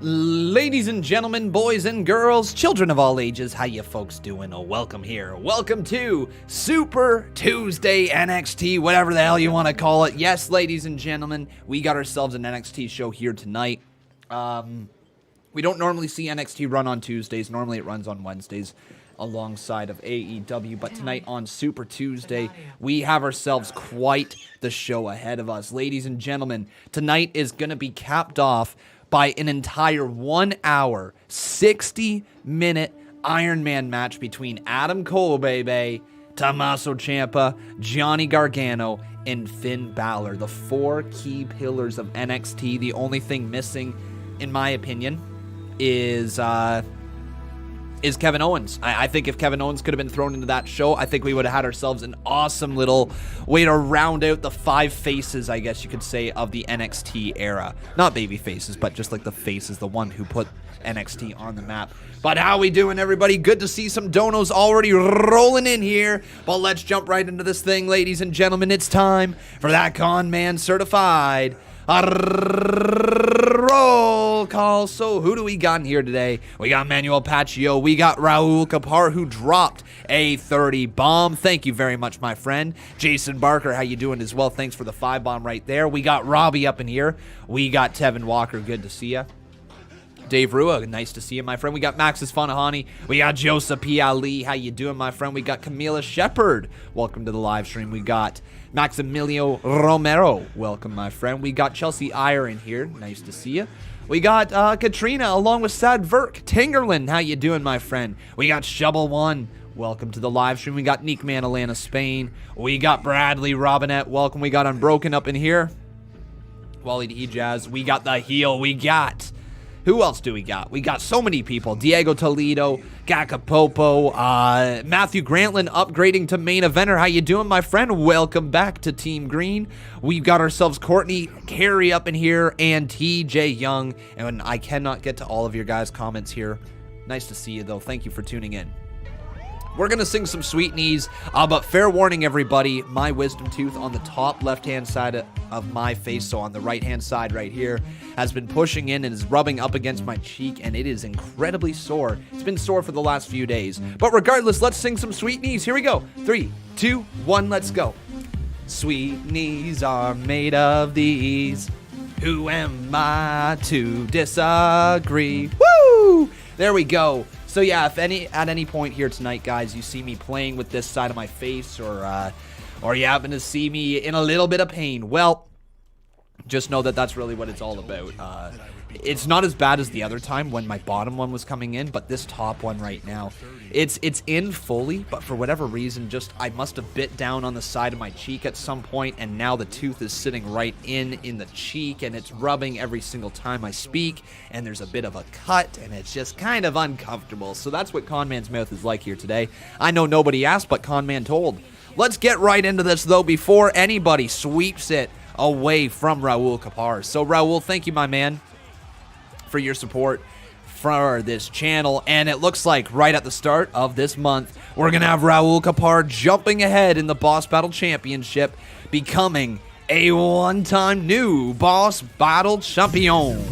Ladies and gentlemen, boys and girls, children of all ages, how you folks doing? Welcome here. Welcome to Super Tuesday NXT, whatever the hell you want to call it. Yes, ladies and gentlemen, we got ourselves an NXT show here tonight. We don't normally see NXT run on Tuesdays. Normally it runs on Wednesdays alongside of AEW, but tonight on Super Tuesday, we have ourselves quite the show ahead of us. Ladies and gentlemen, tonight is going to be capped off by an entire 1 hour, 60-minute Ironman match between Adam Cole, Tommaso Ciampa, Johnny Gargano, and Finn Bálor. The four key pillars of NXT. The only thing missing, in my opinion, is Kevin Owens. I think if Kevin Owens could have been thrown into that show, I think we would have had ourselves an awesome little way to round out the five faces, I guess you could say, of the NXT era. Not baby faces, but just like the faces, the one who put NXT on the map. But how we doing, everybody? Good to see some donos already rolling in here. But let's jump right into this thing, ladies and gentlemen. It's time for that Conman certified roll call. So who do we got in here today? We got Manuel Paccio. We got Raul Kapar, who dropped a 30 bomb. Thank you very much, my friend. Jason Barker, how you doing as well? Thanks for the 5 bomb right there. We got Robbie up in here. We got Tevin Walker. Good to see ya. Dave Rua, nice to see you, my friend. We got Maxis Fanahani. We got Joseph P. Ali. How you doing, my friend? We got Camila Shepard. Welcome to the live stream. We got Maximilio Romero. Welcome, my friend. We got Chelsea Iyer in here. Nice to see you. We got Katrina along with Sad Verk. Tingerland, how you doing, my friend? We got Shovel One. Welcome to the live stream. We got Neek Man, Atlanta, Spain. We got Bradley Robinette. Welcome. We got Unbroken up in here. Wally D. Jazz. We got the heel. We got... Who else do we got? We got so many people. Diego Toledo, Gakapopo, Matthew Grantland upgrading to main eventer. How you doing, my friend? Welcome back to Team Green. We've got ourselves Courtney Carey up in here and TJ Young. And I cannot get to all of your guys' comments here. Nice to see you, though. Thank you for tuning in. We're going to sing some Sweet Knees, but fair warning, everybody, my wisdom tooth on the top left-hand side of my face, so on the right-hand side right here, has been pushing in and is rubbing up against my cheek, and it is incredibly sore. It's been sore for the last few days. But regardless, let's sing some Sweet Knees. Here we go. 3, 2, 1, let's go. Sweet knees are made of these. Who am I to disagree? Woo! There we go. So yeah, if at any point here tonight, guys, you see me playing with this side of my face, or you happen to see me in a little bit of pain, well, just know that that's really what it's all about. It's not as bad as the other time when my bottom one was coming in, but this top one right now, it's in fully, but for whatever reason, just I must have bit down on the side of my cheek at some point, and now the tooth is sitting right in the cheek, and it's rubbing every single time I speak, and there's a bit of a cut, and it's just kind of uncomfortable. So that's what Conman's mouth is like here today. I know nobody asked, but Conman told. Let's get right into this, though, before anybody sweeps it away from Raul Kapar. So, Raul, thank you, my man, for your support for this channel. And it looks like right at the start of this month, we're going to have Raul Kapar jumping ahead in the Boss Battle Championship, becoming a one-time new Boss Battle Champion.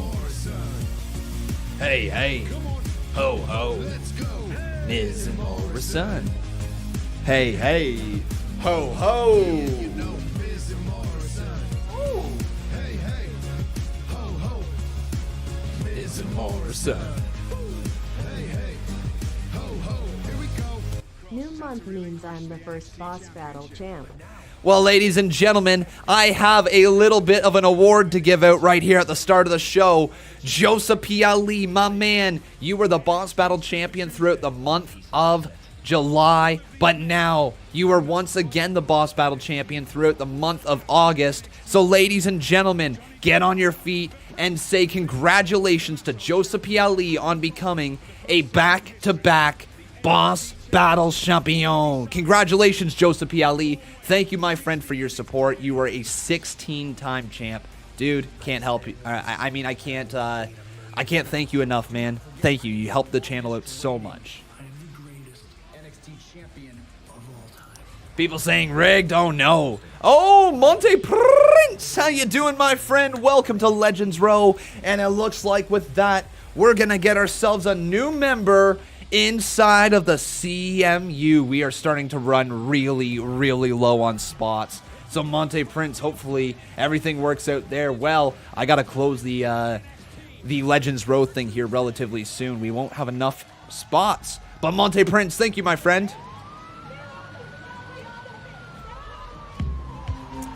Hey, hey, ho, ho, Miz Morrison. Hey, hey, ho, ho. Morrison. New month means I'm the first Boss Battle champ. Well, ladies and gentlemen, I have a little bit of an award to give out right here at the start of the show. Joseph P. Ali, my man, you were the Boss Battle champion throughout the month of July, but now you are once again the Boss Battle champion throughout the month of August. So, ladies and gentlemen, get on your feet and say congratulations to Joseph P. Ali on becoming a back-to-back Boss Battle Champion. Congratulations, Joseph P. Ali. Thank you, my friend, for your support. You were a 16-time champ. Dude, can't help you. I can't thank you enough, man. Thank you. You helped the channel out so much. People saying rigged? Oh, no. Oh, Monte Prince! How you doing, my friend? Welcome to Legends Row. And it looks like with that, we're going to get ourselves a new member inside of the CMU. We are starting to run really, really low on spots. So Monte Prince, hopefully everything works out there. Well, I got to close the Legends Row thing here relatively soon. We won't have enough spots. But Monte Prince, thank you, my friend.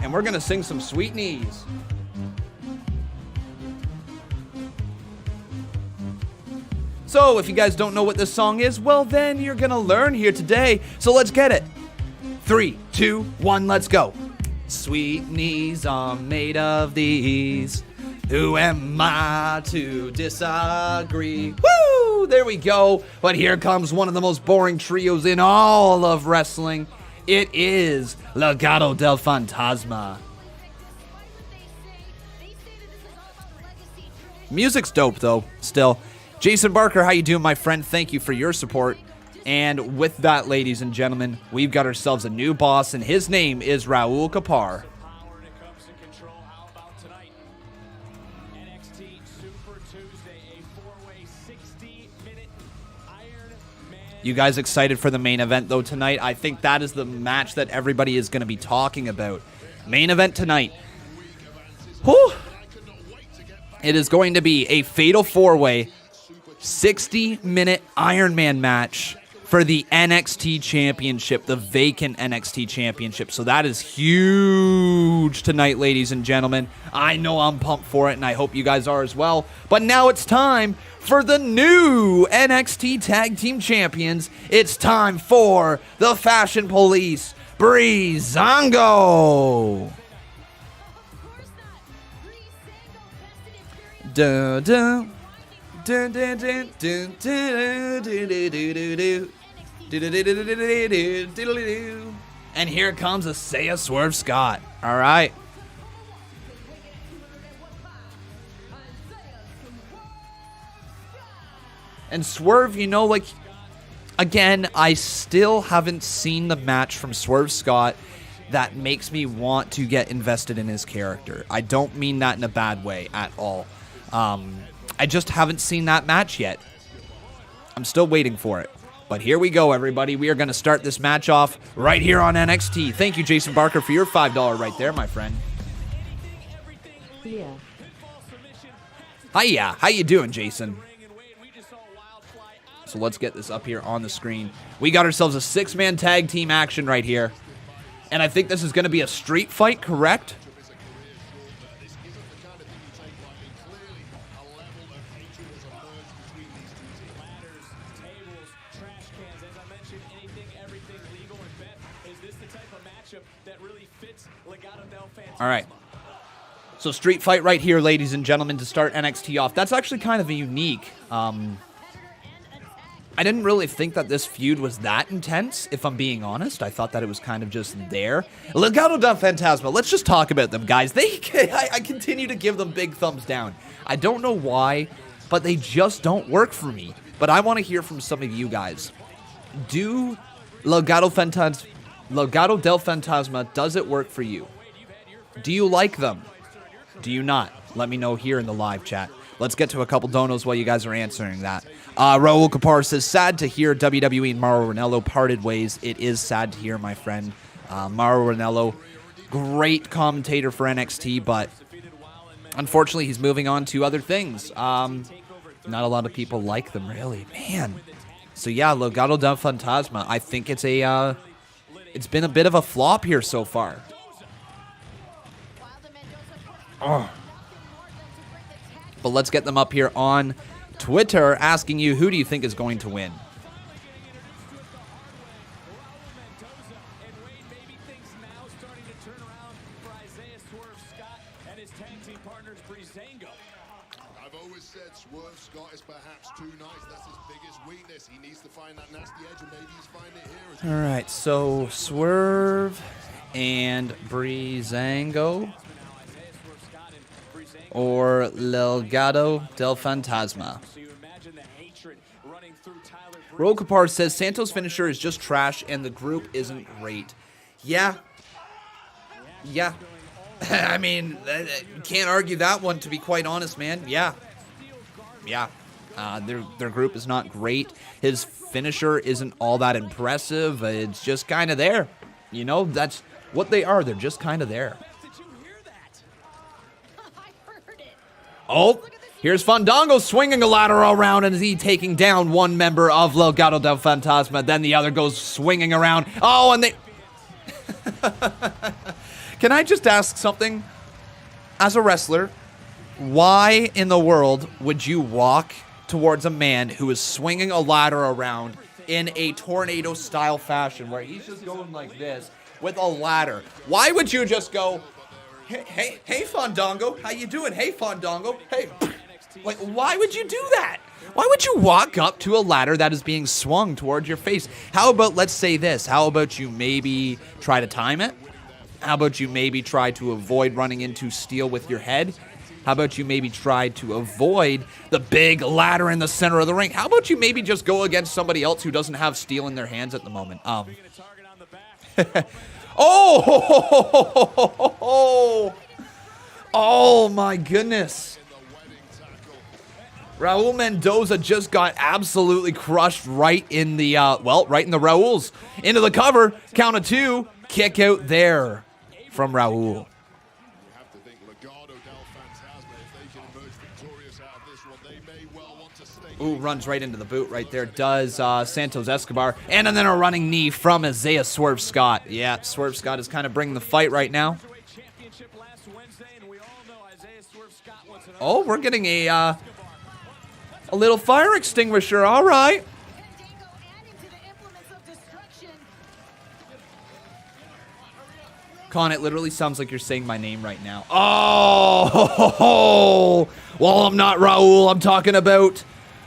And we're going to sing some Sweet Knees. So, if you guys don't know what this song is, well, then you're going to learn here today. So, let's get it. 3, 2, 1, let's go. Sweet knees are made of these. Who am I to disagree? Woo! There we go. But here comes one of the most boring trios in all of wrestling. It is Legado del Fantasma. Music's dope, though, still. Jason Barker, how you doing, my friend? Thank you for your support. And with that, ladies and gentlemen, we've got ourselves a new boss, and his name is Raul Kapar. You guys excited for the main event, though, tonight? I think that is the match that everybody is going to be talking about. Main event tonight. Whew. It is going to be a fatal four-way, 60-minute Ironman match for the NXT Championship, the vacant NXT Championship. So that is huge tonight, ladies and gentlemen. I know I'm pumped for it, and I hope you guys are as well. But now it's time for the new NXT Tag Team Champions. It's time for the Fashion Police, Breezango. Dun dun dun dun dun dun dun dun. And here comes Isaiah Swerve Scott. All right. And Swerve, you know, like, again, I still haven't seen the match from Swerve Scott that makes me want to get invested in his character. I don't mean that in a bad way at all. I just haven't seen that match yet. I'm still waiting for it. But here we go, everybody. We are going to start this match off right here on NXT. Thank you, Jason Barker, for your $5 right there, my friend. Yeah. Hiya. How you doing, Jason? So let's get this up here on the screen. We got ourselves a 6-man tag team action right here. And I think this is going to be a street fight, correct? All right. So street fight right here, ladies and gentlemen, to start NXT off. That's actually kind of unique. I didn't really think that this feud was that intense, if I'm being honest. I thought that it was kind of just there. Legado del Fantasma, let's just talk about them, guys. I continue to give them big thumbs down. I don't know why, but they just don't work for me. But I want to hear from some of you guys. Do Legado del Fantasma, does it work for you? Do you like them? Do you not? Let me know here in the live chat. Let's get to a couple donos while you guys are answering that. Raul Kapar says, sad to hear WWE and Mauro Ranallo parted ways. It is sad to hear, my friend. Mauro Ranallo, great commentator for NXT, but unfortunately he's moving on to other things. Not a lot of people like them, really. Man. So yeah, Legado del Fantasma. I think it's been a bit of a flop here so far. Oh. But let's get them up here on Twitter asking you, who do you think is going to win? I've always said Swerve Scott is perhaps too nice. That's his biggest weakness. He needs to find that nasty edge, and maybe he's finding it here. All right, so Swerve and Breezango or Legado del Fantasma. Raul Kapar says Santos' finisher is just trash and the group isn't great. Yeah. I mean, can't argue that one, to be quite honest, man. Yeah. Their group is not great. His finisher isn't all that impressive. It's just kind of there. You know, that's what they are. They're just kind of there. Oh, here's Fandango swinging a ladder around, and is he taking down one member of Legado del Fantasma. Then the other goes swinging around. Oh, and they... Can I just ask something? As a wrestler, why in the world would you walk towards a man who is swinging a ladder around in a tornado-style fashion where he's just going like this with a ladder? Why would you just go... Hey, Fandango, how you doing? Hey, Fandango, hey. Like, why would you do that? Why would you walk up to a ladder that is being swung towards your face? How about, let's say this, how about you maybe try to time it? How about you maybe try to avoid running into steel with your head? How about you maybe try to avoid the big ladder in the center of the ring? How about you maybe just go against somebody else who doesn't have steel in their hands at the moment? Oh my goodness. Raul Mendoza just got absolutely crushed right in the, right in the Raul's. Into the cover, count of 2, kick out there from Raul. You have to think Legado del Fantasma, if they can emerge victorious out of this one, they may well want to stay. Ooh, runs right into the boot right there. Does Santos Escobar. And then a running knee from Isaiah Swerve Scott. Yeah, Swerve Scott is kind of bringing the fight right now. Oh, we're getting a little fire extinguisher. All right. Con, it literally sounds like you're saying my name right now. Oh, well, I'm not Raul. I'm talking about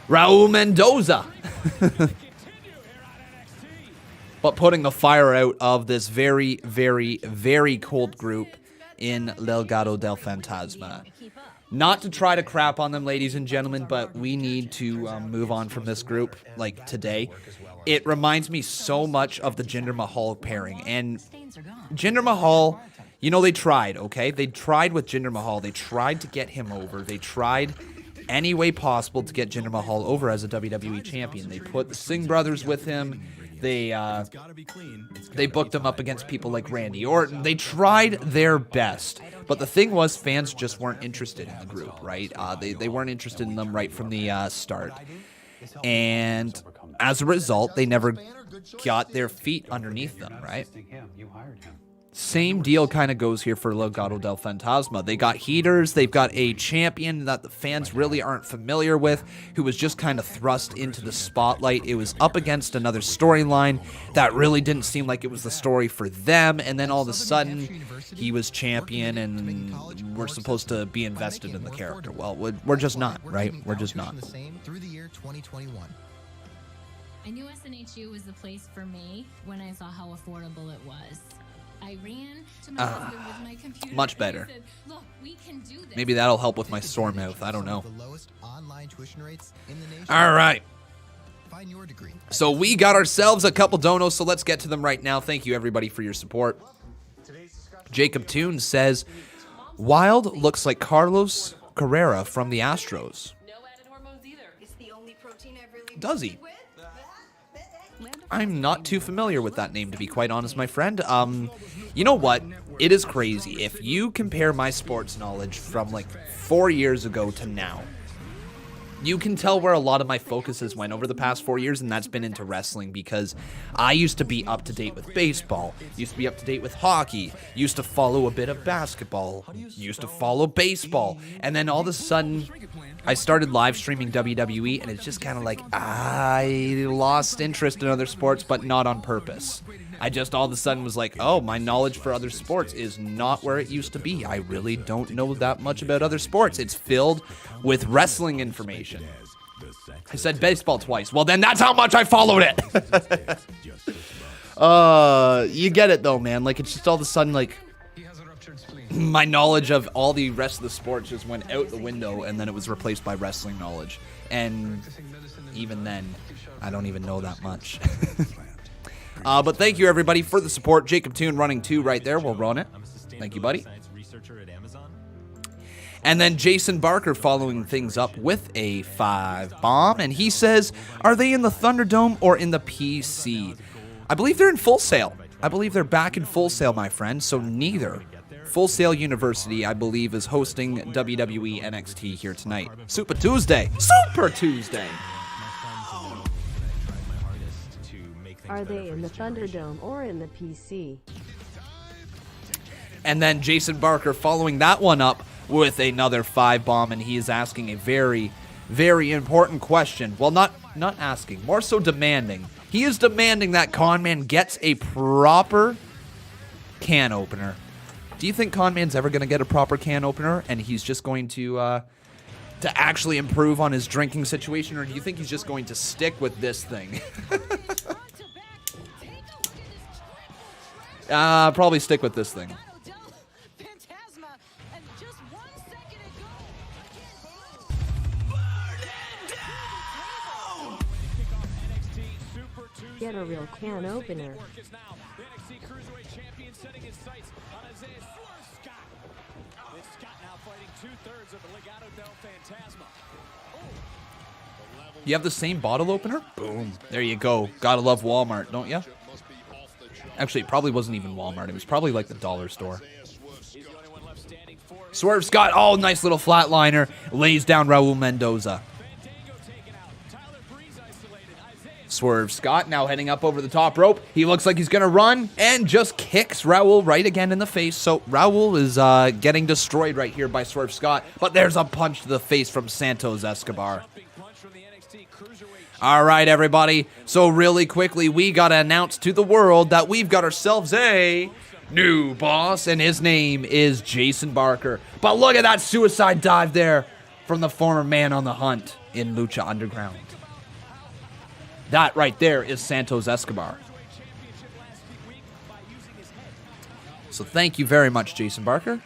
Raul Mendoza. But putting the fire out of this very, very, very cold group in Legado del Fantasma. Not to try to crap on them, ladies and gentlemen, but we need to move on from this group, like, today. It reminds me so much of the Jinder Mahal pairing. And Jinder Mahal, you know, they tried, okay? They tried with Jinder Mahal. They tried to get him over. They tried any way possible to get Jinder Mahal over as a WWE champion. They put the Singh brothers with him. They booked him up against people like Randy Orton. They tried their best. But the thing was, fans just weren't interested in the group, right? They weren't interested in them right from the start. And as a result, they never got their feet underneath them, right? Same deal kind of goes here for Legado del Fantasma. They got heaters. They've got a champion that the fans really aren't familiar with, who was just kind of thrust into the spotlight. It was up against another storyline that really didn't seem like it was the story for them. And then all of a sudden, he was champion, and we're supposed to be invested in the character. Well, we're just not, right? We're just not. Through the year 2021. I knew SNHU was the place for me when I saw how affordable it was. I ran to my husband with my computer. Much better. And I said, "Look, we can do this." Maybe that'll help with my sore mouth. I don't know. The lowest online tuition rates in the nation. All right. Find your degree. So we got ourselves a couple donos, so let's get to them right now. Thank you, everybody, for your support. Jacob Toon says, Wild looks like Carlos Carrera from the Astros. No added hormones either. It's the only protein I've really Does he? with. I'm not too familiar with that name, to be quite honest, my friend. You know what? It is crazy. If you compare my sports knowledge from like 4 years ago to now, you can tell where a lot of my focuses went over the past 4 years, and that's been into wrestling, because I used to be up to date with baseball, used to be up to date with hockey, used to follow a bit of basketball, used to follow baseball, and then all of a sudden, I started live streaming WWE, and it's just kind of like, I lost interest in other sports, but not on purpose. I just all of a sudden was like, oh, my knowledge for other sports is not where it used to be. I really don't know that much about other sports. It's filled with wrestling information. I said baseball twice. Well, then that's how much I followed it. You get it, though, man. Like, it's just all of a sudden, like, my knowledge of all the rest of the sports just went out the window, and then it was replaced by wrestling knowledge. And even then, I don't even know that much. But thank you, everybody, for the support. Jacob Toon running 2 right there. We'll run it. Thank you, buddy. And then Jason Barker following things up with a 5 bomb. And he says, are they in the Thunderdome or in the PC? I believe they're in Full Sail. I believe they're back in Full Sail, my friend. So neither. Full Sail University, I believe, is hosting WWE NXT here tonight. Super Tuesday. Super Tuesday. Are they in the Thunderdome or in the PC? And then Jason Barker following that one up with another 5 bomb, and he is asking a very, very important question. Well, not asking, more so demanding. He is demanding that Conman gets a proper can opener. Do you think Conman's ever going to get a proper can opener, and he's just going to actually improve on his drinking situation, or do you think he's just going to stick with this thing? Probably stick with this thing. Fantasma, and just 1 second ago. Get a real can opener. You have the same bottle opener? Boom. There you go. Gotta love Walmart, don't ya? Actually, it probably wasn't even Walmart. It was probably like the dollar store. Swerve Scott, oh, nice little flatliner. Lays down Raul Mendoza. Swerve Scott now heading up over the top rope. He looks like he's going to run and just kicks Raul right again in the face. So Raul is getting destroyed right here by Swerve Scott. But there's a punch to the face from Santos Escobar. All right, everybody. So really quickly, we got to announce to the world that we've got ourselves a new boss, and his name is Jason Barker. But look at that suicide dive there from the former Man on the Hunt in Lucha Underground. That right there is Santos Escobar. So thank you very much, Jason Barker.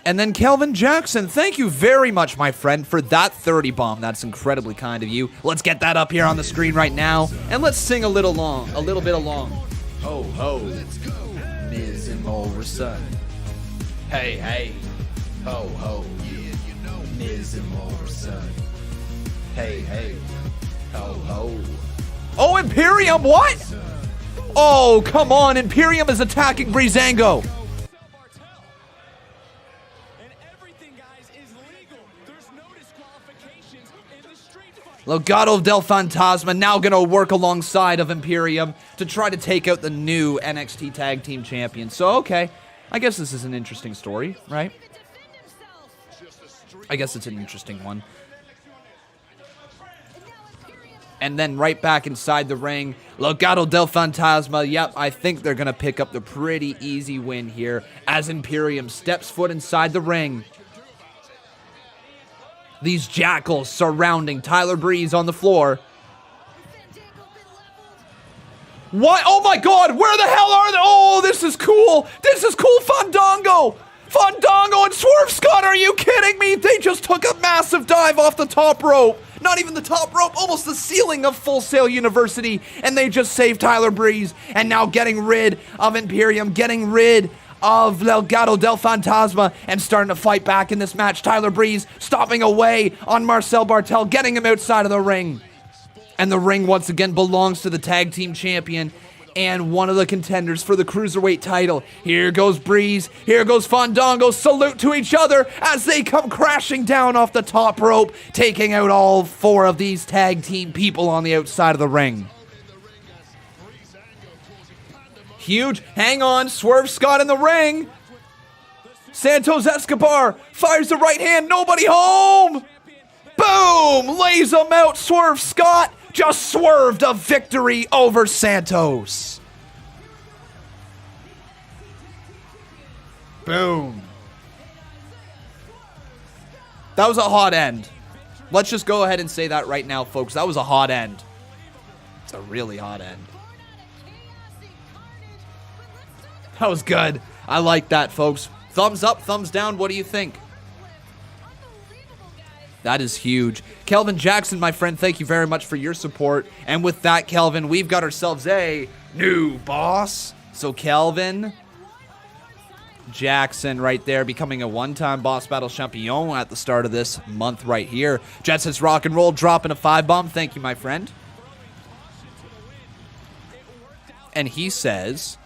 And then Kelvin Jackson, thank you very much, my friend, for that 30 bomb. That's incredibly kind of you. Let's get that up here on the screen right now, and let's sing a little bit along. Ho, ho, let's go. Miz and Morrison. Hey, hey, ho, ho, yeah, you know. Miz and Morrison. Hey, hey, ho, ho. Oh, Imperium, what? Oh, come on, Imperium is attacking Breezango. Legado del Fantasma now going to work alongside of Imperium to try to take out the new NXT Tag Team Champion. So, okay, I guess this is an interesting story, right? I guess it's an interesting one. And then right back inside the ring, Legado del Fantasma. Yep, I think they're going to pick up the pretty easy win here as Imperium steps foot inside the ring. These jackals surrounding Tyler Breeze on the floor. What? Oh my God, where the hell are they? Oh, this is cool. This is cool, Fandango. Fandango and Swerve Scott, are you kidding me? They just took a massive dive off the top rope. Not even the top rope, almost the ceiling of Full Sail University. And they just saved Tyler Breeze. And now getting rid of Imperium, getting rid of Legado del Fantasma, and starting to fight back in this match. Tyler Breeze stopping away on Marcel Bartel, getting him outside of the ring. And the ring once again belongs to the tag team champion and one of the contenders for the Cruiserweight title. Here goes Breeze, here goes Fandango, salute to each other as they come crashing down off the top rope, taking out all 4 of these tag team people on the outside of the ring. Huge, hang on, Swerve Scott in the ring. Santos Escobar fires the right hand, nobody home. Boom, lays him out. Swerve Scott just swerved a victory over Santos. Boom. That was a hot end. Let's just go ahead and say that right now, folks. That was a hot end. It's a really hot end. That was good. I like that, folks. Thumbs up, thumbs down. What do you think? That is huge. Kelvin Jackson, my friend, thank you very much for your support. And with that, Kelvin, we've got ourselves a new boss. So Kelvin Jackson right there becoming a one-time boss battle champion at the start of this month right here. Jet says rock and roll, dropping a 5-bomb. Thank you, my friend. And he says,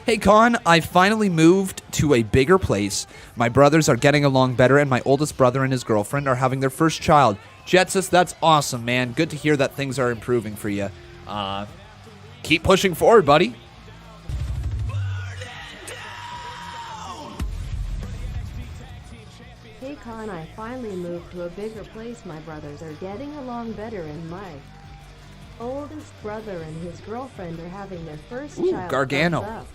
hey Con, I finally moved to a bigger place. My brothers are getting along better, and my oldest brother and his girlfriend are having their first child. Jetsis, that's awesome, man. Good to hear that things are improving for you. Keep pushing forward, buddy. Hey Con, I finally moved to a bigger place. My brothers are getting along better, and my oldest brother and his girlfriend are having their first child. Gargano. Thumbs up.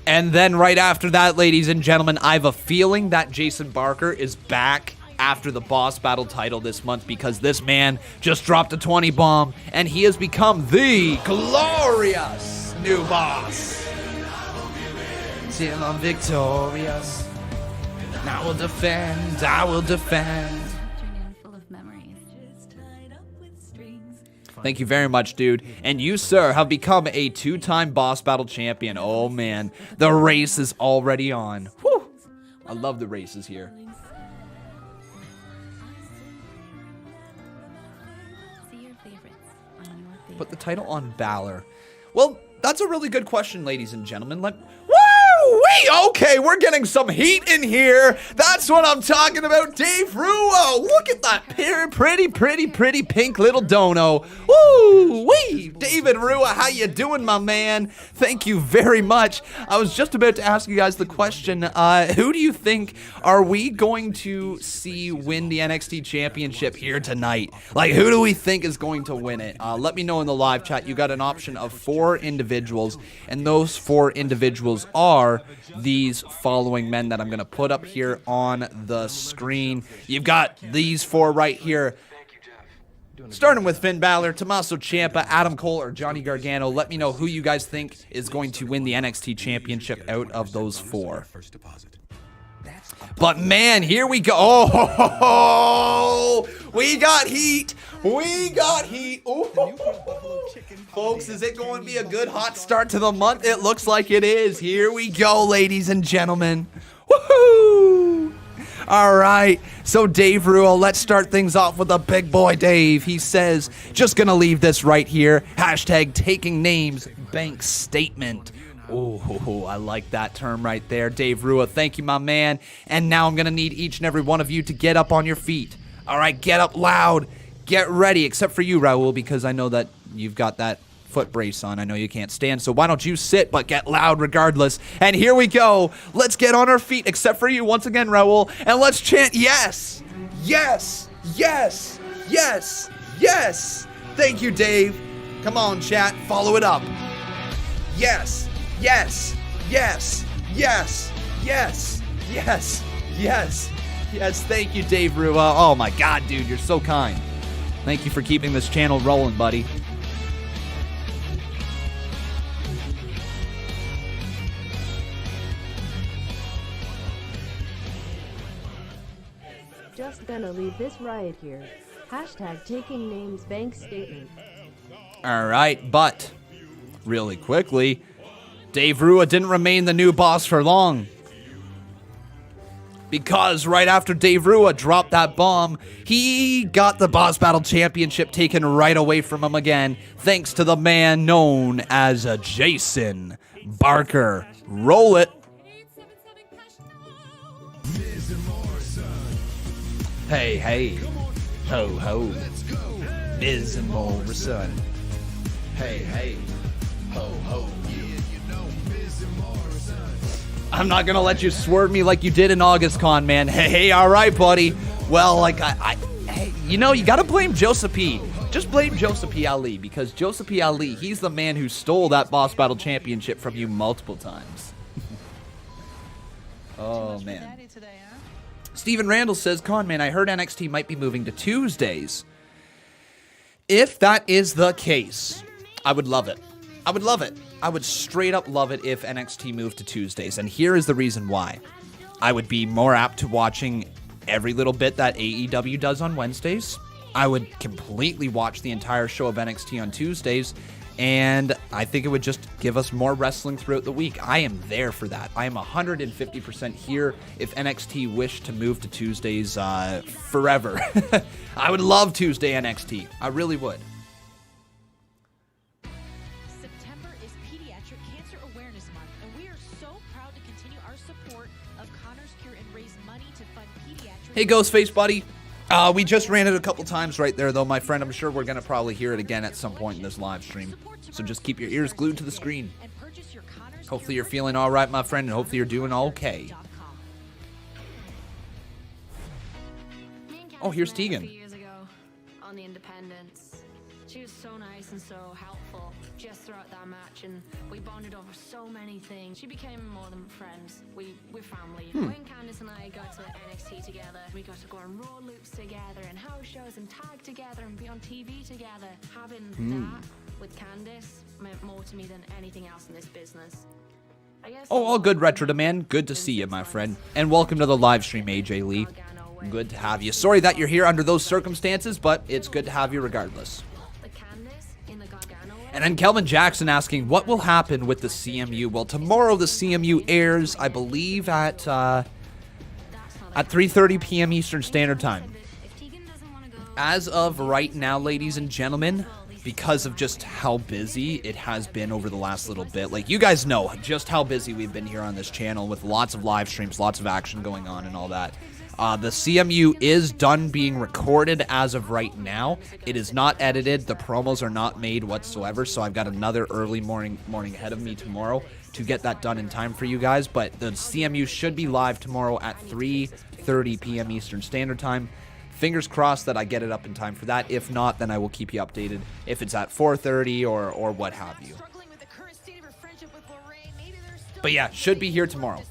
And then right after that, ladies and gentlemen, I have a feeling that Jason Barker is back after the boss battle title this month, because this man just dropped a 20 bomb and he has become the glorious new boss. Till I'm victorious. And I will defend, I will defend. Full of memories. Thank you very much, dude. And you, sir, have become a 2-time boss battle champion. Oh, man. The race is already on. Whew. I love the races here. Put the title on Bálor. Well, that's a really good question, ladies and gentlemen. Okay, we're getting some heat in here. That's what I'm talking about. Dave Ruo, look at that pretty pink little dono. Woo-wee. David Ruo, how you doing, my man? Thank you very much. I was just about to ask you guys the question, who do you think are we going to see win the NXT Championship here tonight? Like, who do we think is going to win it? Let me know in the live chat. You got an option of 4 individuals, and those 4 individuals are these following men that I'm going to put up here on the screen. You've got these 4 right here. Starting with Finn Bálor, Tommaso Ciampa, Adam Cole, or Johnny Gargano. Let me know who you guys think is going to win the NXT Championship out of those 4. But man, here we go. Oh, we got heat. We got heat. Ooh. Folks, is it going to be a good hot start to the month? It looks like it is. Here we go, ladies and gentlemen. Woohoo! All right, so Dave Ruo, let's start things off with a big boy Dave. He says, just going to leave this right here. Hashtag taking names, bank statement. Oh, I like that term right there. Dave Ruo, thank you, my man. And now I'm going to need each and every one of you to get up on your feet. All right, get up loud. Get ready, except for you, Raul, because I know that you've got that foot brace on. I know you can't stand, so why don't you sit, but get loud regardless. And here we go. Let's get on our feet, except for you once again, Raul, and let's chant yes, yes, yes, yes, yes. Thank you, Dave. Come on, chat, follow it up. Yes, yes, yes, yes, yes, yes, yes, yes. Thank you, Dave Ruo. Oh my God, dude, you're so kind. Thank you for keeping this channel rolling, buddy. Just gonna leave this right here. Hashtag taking names, bank statement. All right, but really quickly, Dave Ruo didn't remain the new boss for long. Because right after Dave Ruo dropped that bomb, he got the Boss Battle Championship taken right away from him again, thanks to the man known as Jason Barker. Roll it. Hey, hey. Ho, ho. Biz and Morrison. Hey, hey. Ho, ho. I'm not going to let you swerve me like you did in August, Con, man. Hey, all right, buddy. Well, like, hey, you know, you got to blame Joseph P. Just blame Joseph P. Ali, because Joseph P. Ali, he's the man who stole that Boss Battle Championship from you multiple times. Oh, man. Steven Randall says, Con, man, I heard NXT might be moving to Tuesdays. If that is the case, I would love it. I would love it. I would straight up love it if NXT moved to Tuesdays, and here is the reason why. I would be more apt to watching every little bit that AEW does on Wednesdays. I would completely watch the entire show of NXT on Tuesdays, and I think it would just give us more wrestling throughout the week. I am there for that. I am 150% here if NXT wished to move to Tuesdays forever. I would love Tuesday NXT. I really would. September is Pediatric Cancer Awareness Month, and we are so proud to continue our support of Connor's Cure and raise money to fund pediatric... Hey, Ghostface buddy. We just ran it a couple times right there, though, my friend. I'm sure we're going to probably hear it again at some point in this live stream. So just keep your ears glued to the screen. Hopefully you're feeling all right, my friend, and hopefully you're doing okay. Oh, here's Tegan. Years ago on the Independence, she was so nice and so helpful just throughout that match, and we bonded over so many things. She became more than friends. We're family. When Candice and I got to NXT together, we got to go on Raw loops together and house shows and tag together and be on TV together. Having that with Candice meant more to me than anything else in this business. I guess Oh, all good, Retro Demand. Good to see you, my friend. And welcome to the live stream, AJ Lee. Good to have you. Sorry that you're here under those circumstances, but it's good to have you regardless. And then Kelvin Jackson asking, what will happen with the CMU? Well, tomorrow the CMU airs, I believe, at 3:30 p.m. Eastern Standard Time. As of right now, ladies and gentlemen, because of just how busy it has been over the last little bit, like, you guys know just how busy we've been here on this channel with lots of live streams, lots of action going on and all that. The CMU is done being recorded as of right now. It is not edited. The promos are not made whatsoever, so I've got another early morning ahead of me tomorrow to get that done in time for you guys. But the CMU should be live tomorrow at 3:30 p.m. Eastern Standard Time. Fingers crossed that I get it up in time for that. If not, then I will keep you updated if it's at 4:30 or what have you. But yeah, should be here tomorrow.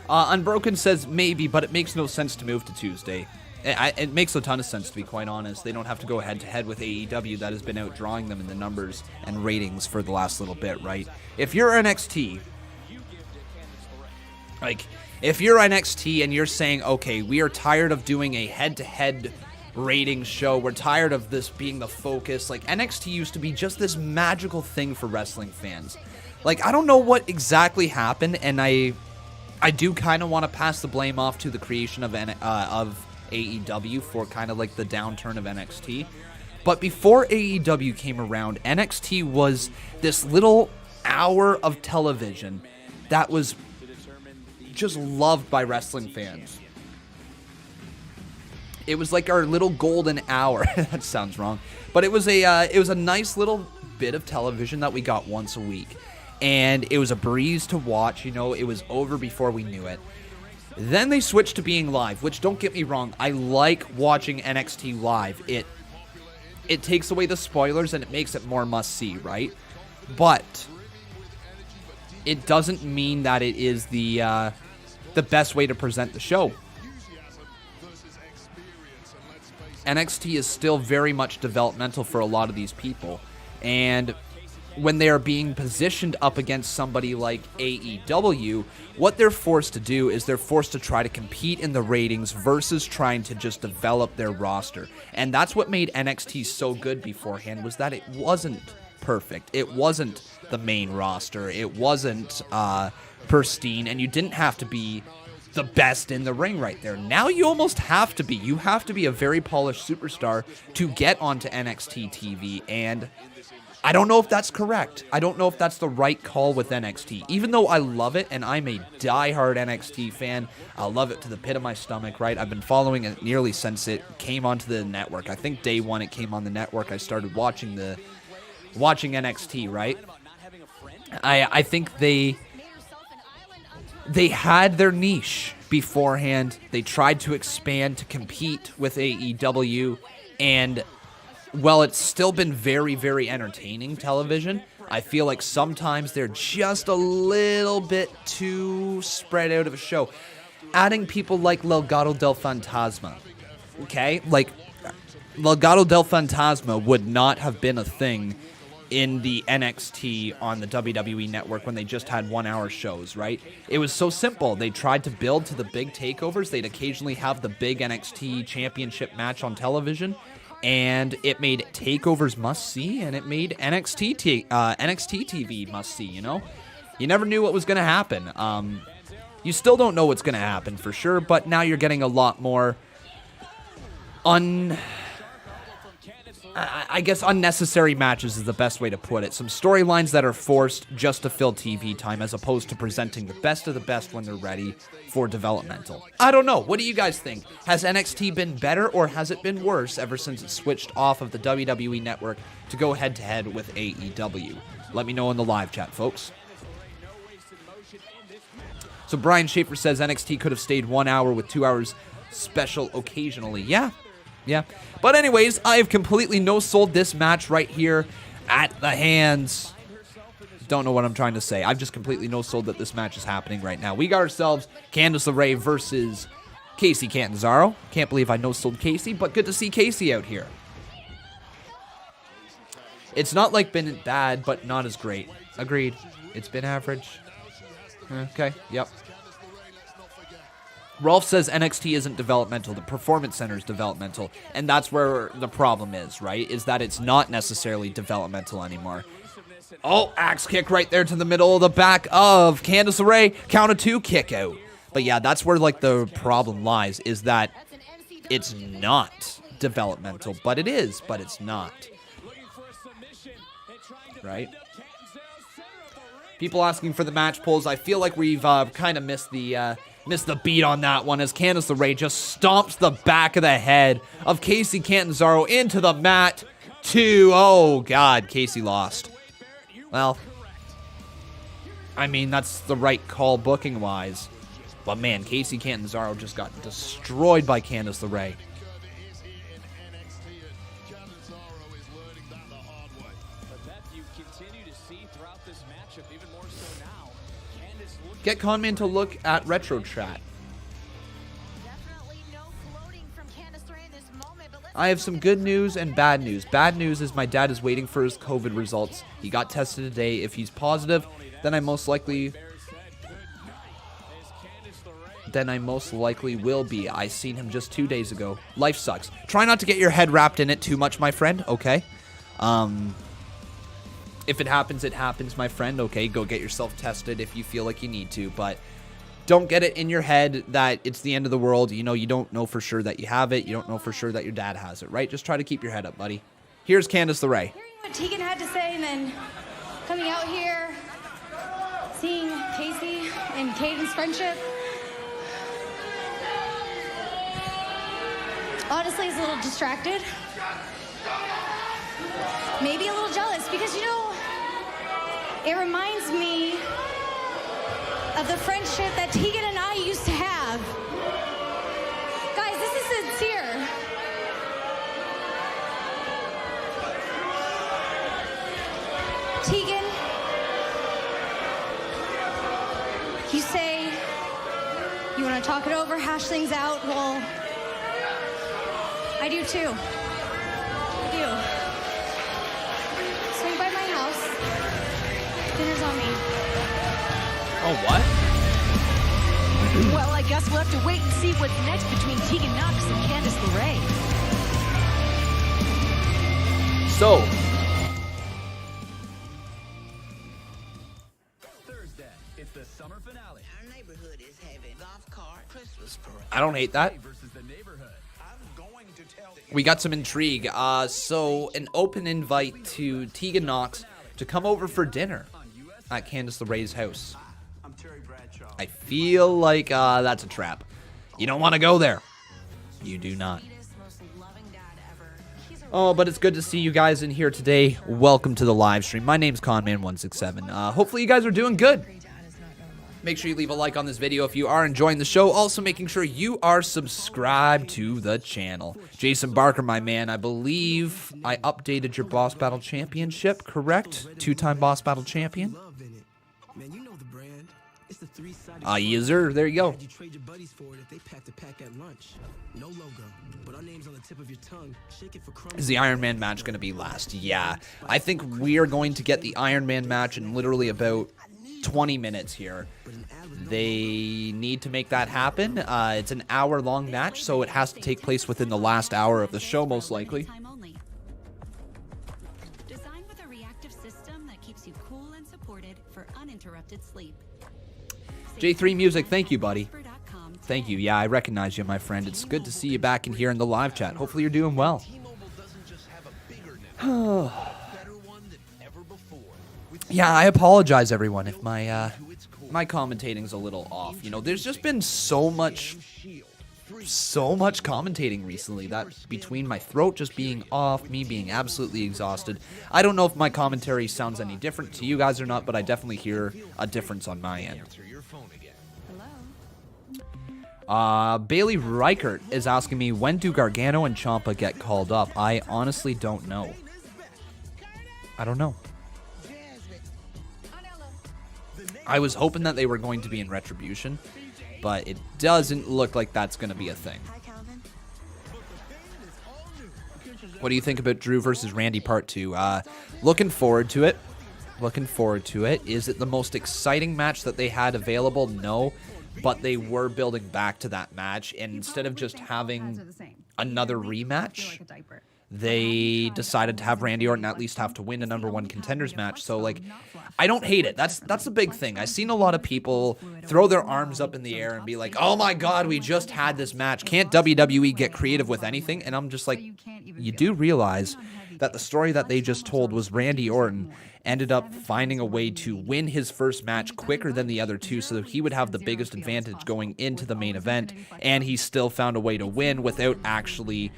Unbroken says maybe, but it makes no sense to move to Tuesday. It makes a ton of sense, to be quite honest. They don't have to go head-to-head with AEW that has been outdrawing them in the numbers and ratings for the last little bit, right? If you're NXT, if you're NXT and you're saying, okay, we are tired of doing a head-to-head ratings show, we're tired of this being the focus. Like, NXT used to be just this magical thing for wrestling fans. Like, I don't know what exactly happened, and I do kind of want to pass the blame off to the creation of AEW for kind of like the downturn of NXT. But before AEW came around, NXT was this little hour of television that was just loved by wrestling fans. It was like our little golden hour. That sounds wrong. But it was a nice little bit of television that we got once a week. And it was a breeze to watch, you know, it was over before we knew it. Then they switched to being live, which, don't get me wrong, I like watching NXT live. It takes away the spoilers and it makes it more must-see, right? But it doesn't mean that it is the best way to present the show. NXT is still very much developmental for a lot of these people. And when they are being positioned up against somebody like AEW, what they're forced to do is they're forced to try to compete in the ratings versus trying to just develop their roster. And that's what made NXT so good beforehand, was that it wasn't perfect. It wasn't the main roster. It wasn't pristine, and you didn't have to be the best in the ring right there. Now you almost have to be. You have to be a very polished superstar to get onto NXT TV, and I don't know if that's correct. I don't know if that's the right call with NXT. Even though I love it, and I'm a diehard NXT fan, I love it to the pit of my stomach, right? I've been following it nearly since it came onto the network. I think day one it came on the network, I started watching NXT, right? I think they had their niche beforehand. They tried to expand to compete with AEW, and well, it's still been very, very entertaining television. I feel like sometimes they're just a little bit too spread out of a show. adding people like Legado del Fantasma. Okay? Like, Legado del Fantasma would not have been a thing in the NXT on the WWE network when they just had 1 hour shows, right? It was so simple. They tried to build to the big takeovers. They'd occasionally have the big NXT championship match on television, and it made takeovers must-see, and it made NXT TV must-see, you know? You never knew what was going to happen. You still don't know what's going to happen for sure, but now you're getting a lot more I guess unnecessary matches is the best way to put it. Some storylines that are forced just to fill TV time as opposed to presenting the best of the best when they're ready for developmental. I don't know. What do you guys think? Has NXT been better or has it been worse ever since it switched off of the WWE network to go head-to-head with AEW? Let me know in the live chat, folks. So Brian Schaefer says NXT could have stayed 1 hour with 2 hours special occasionally. Yeah. But anyways, I have completely no-sold this match right here at the hands. Don't know what I'm trying to say. I've just completely no-sold that this match is happening right now. We got ourselves Candice LeRae versus Casey Catanzaro. Can't believe I no-sold Casey, but good to see Casey out here. It's not like been bad, but not as great. Agreed. It's been average. Okay, yep. Rolf says NXT isn't developmental, the Performance Center is developmental, and that's where the problem is, right? Is that it's not necessarily developmental anymore. Oh, axe kick right there to the middle of the back of Candice LeRae, count of 2, kick out. But yeah, that's where like the problem lies, is that it's not developmental, but it is, but it's not. Right? People asking for the match polls. I feel like we've kind of missed the beat on that one as Candice LeRae just stomps the back of the head of Casey Catanzaro into the mat. Oh, God, Casey lost. Well, I mean, that's the right call booking-wise. But, man, Casey Catanzaro just got destroyed by Candice LeRae. Get Conman to look at Retro Chat. I have some good news and bad news. Bad news is my dad is waiting for his COVID results. He got tested today. If he's positive, then I most likely will be. I seen him just 2 days ago. Life sucks. Try not to get your head wrapped in it too much, my friend, okay? If it happens, my friend. Okay, go get yourself tested if you feel like you need to. But don't get it in your head that it's the end of the world. You know, you don't know for sure that you have it. You don't know for sure that your dad has it, right? Just try to keep your head up, buddy. Here's Candice LeRae. Hearing what Tegan had to say and then coming out here, seeing Casey and Caden's friendship. Honestly, is a little distracted. Maybe a little jealous because, you know, it reminds me of the friendship that Tegan and I used to have. Guys, this is sincere. Tegan, you say you want to talk it over, hash things out. Well, I do too. I do. Swing by my house. Dinner's on me. Oh, what? Well, I guess we'll have to wait and see what's next between Tegan Knox and Candice LeRae. So, Thursday, it's the summer finale. Our neighborhood is having golf cart Christmas parade. I don't hate that. Versus the neighborhood. We got some intrigue. So, an open invite to Tegan Knox to come over for dinner at Candice LeRae's house. I feel like that's a trap. You don't want to go there. You do not. Oh, but it's good to see you guys in here today. Welcome to the live stream. My name's Conman167. Hopefully you guys are doing good. Make sure you leave a like on this video if you are enjoying the show. Also making sure you are subscribed to the channel. Jason Barker, my man, I believe I updated your Boss Battle Championship, correct? 2-time Boss Battle Champion. User, there you go. You trade your buddies for it if they pack the pack at lunch. No logo, but our name's on the tip of your tongue. Shake it for crumbs. Is the Iron Man match going to be last? Yeah. I think we are going to get the Iron Man match in literally about 20 minutes here. They need to make that happen. It's an hour-long match, so it has to take place within the last hour of the show, most likely. Designed with a reactive system that keeps you cool and supported for uninterrupted sleep. J3 Music, thank you, buddy. Thank you. Yeah, I recognize you, my friend. It's good to see you back in here in the live chat. Hopefully you're doing well. Yeah, I apologize, everyone, if my my commentating's a little off. You know, there's just been so much commentating recently that between my throat just being off, me being absolutely exhausted. I don't know if my commentary sounds any different to you guys or not, but I definitely hear a difference on my end. Bailey Reichert is asking me, when do Gargano and Ciampa get called up? I honestly don't know. I don't know. I was hoping that they were going to be in Retribution, but it doesn't look like that's going to be a thing. What do you think about Drew versus Randy Part 2? Looking forward to it. Looking forward to it. Is it the most exciting match that they had available? No. But they were building back to that match, and instead of just having another rematch, they decided to have Randy Orton at least have to win a #1 contenders match. So, like, I don't hate it. That's a big thing. I've seen a lot of people throw their arms up in the air and be like, oh my god, we just had this match. Can't WWE get creative with anything? And I'm just like, you do realize that the story that they just told was Randy Orton ended up finding a way to win his first match quicker than the other two, so that he would have the biggest advantage going into the main event, and he still found a way to win without actually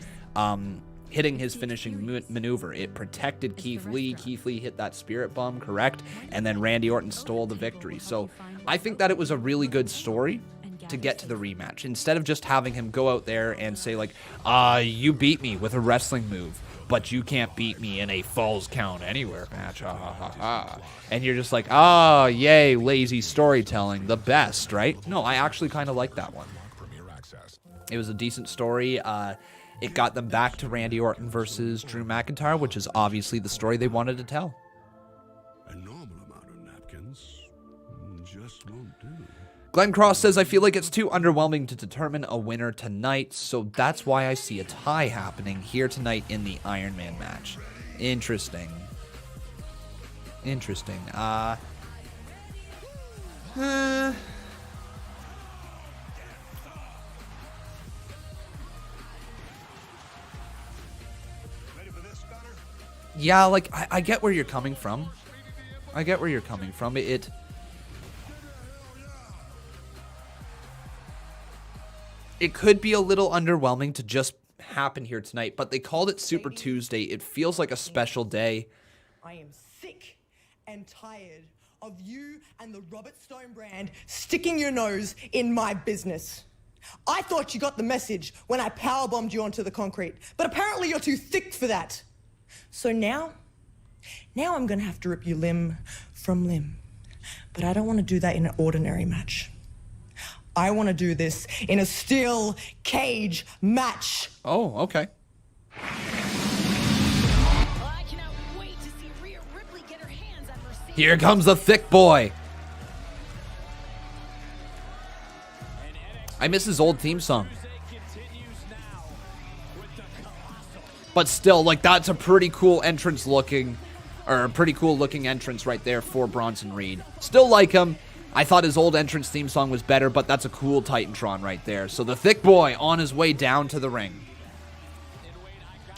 hitting his finishing maneuver. It protected Keith Lee. Keith Lee hit that spirit bomb, correct? And then Randy Orton stole the victory. So I think that it was a really good story to get to the rematch, instead of just having him go out there and say, like, you beat me with a wrestling move, but you can't beat me in a Falls Count Anywhere match. And you're just like, oh, yay, lazy storytelling, the best, right? No, I actually kind of like that one. It was a decent story. It got them back to Randy Orton versus Drew McIntyre, which is obviously the story they wanted to tell. A normal amount of napkins just won't do. Glenn Cross says, I feel like it's too underwhelming to determine a winner tonight, so that's why I see a tie happening here tonight in the Iron Man match. Interesting. Interesting. Yeah, like, I get where you're coming from. I get where you're coming from. It could be a little underwhelming to just happen here tonight, but they called it Super Tuesday. It feels like a special day. I am sick and tired of you and the Robert Stone brand sticking your nose in my business. I thought you got the message when I powerbombed you onto the concrete, but apparently you're too thick for that. So now I'm gonna have to rip you limb from limb. But I don't want to do that in an ordinary match. I want to do this in a steel cage match. Oh, okay. Here comes the thick boy. I miss his old theme song. But still, like, that's a pretty cool entrance looking, or a pretty cool looking entrance right there for Bronson Reed. Still like him. I thought his old entrance theme song was better, but that's a cool Titantron right there. So the thick boy on his way down to the ring.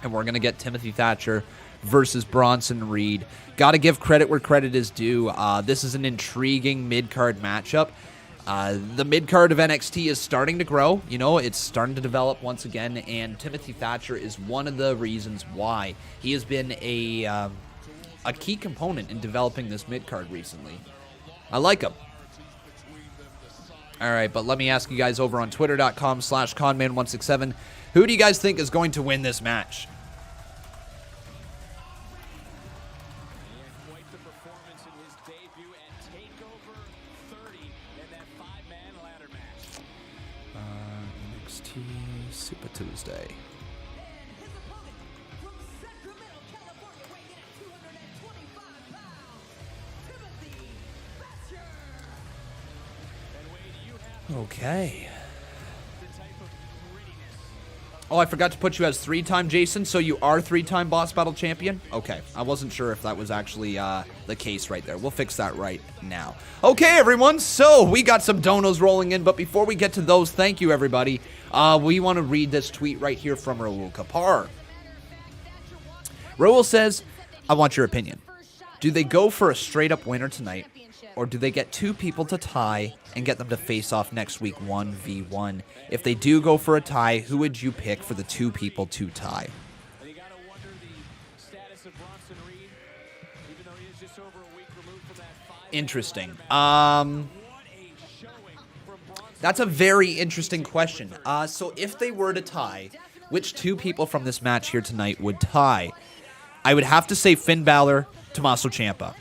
And we're going to get Timothy Thatcher versus Bronson Reed. Got to give credit where credit is due. This is an intriguing mid-card matchup. The mid-card of NXT is starting to grow. You know, it's starting to develop once again, and Timothy Thatcher is one of the reasons why. He has been a key component in developing this mid-card recently. I like him. All right, but let me ask you guys over on twitter.com/Conman167, who do you guys think is going to win this match? Bronson his debut at TakeOver 30 in that 5-man ladder match. NXT Super Tuesday. Okay. Oh, I forgot to put you as 3-time Jason, so you are 3-time Boss Battle Champion? Okay, I wasn't sure if that was actually the case right there. We'll fix that right now. Okay, everyone, so we got some donos rolling in, but before we get to those, thank you, everybody. We want to read this tweet right here from Raul Kapar. Raul says, I want your opinion. Do they go for a straight-up winner tonight, or do they get 2 people to tie and get them to face off next week 1v1? If they do go for a tie, who would you pick for the 2 people to tie? You gotta wonder the status of Bronson Reed, even though he is just over a week removed from that 5. Interesting. That's a very interesting question. So if they were to tie, which 2 people from this match here tonight would tie? I would have to say Finn Balor, Tommaso Ciampa.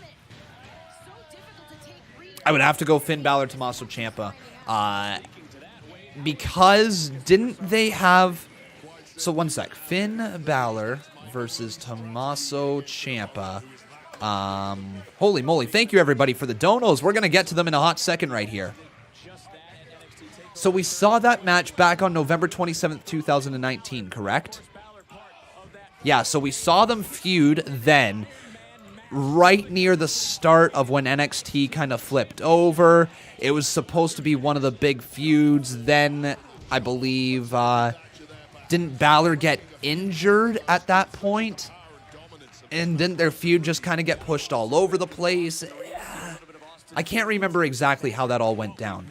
I would have to go Finn Balor, Tommaso Ciampa. Because didn't they have... So one sec. Finn Balor versus Tommaso Ciampa. Holy moly. Thank you, everybody, for the donos. We're going to get to them in a hot second right here. So we saw that match back on November 27th, 2019, correct? Yeah, so we saw them feud then, right near the start of when NXT kind of flipped over. It was supposed to be one of the big feuds. Then, I believe, didn't Balor get injured at that point? And didn't their feud just kind of get pushed all over the place? I can't remember exactly how that all went down.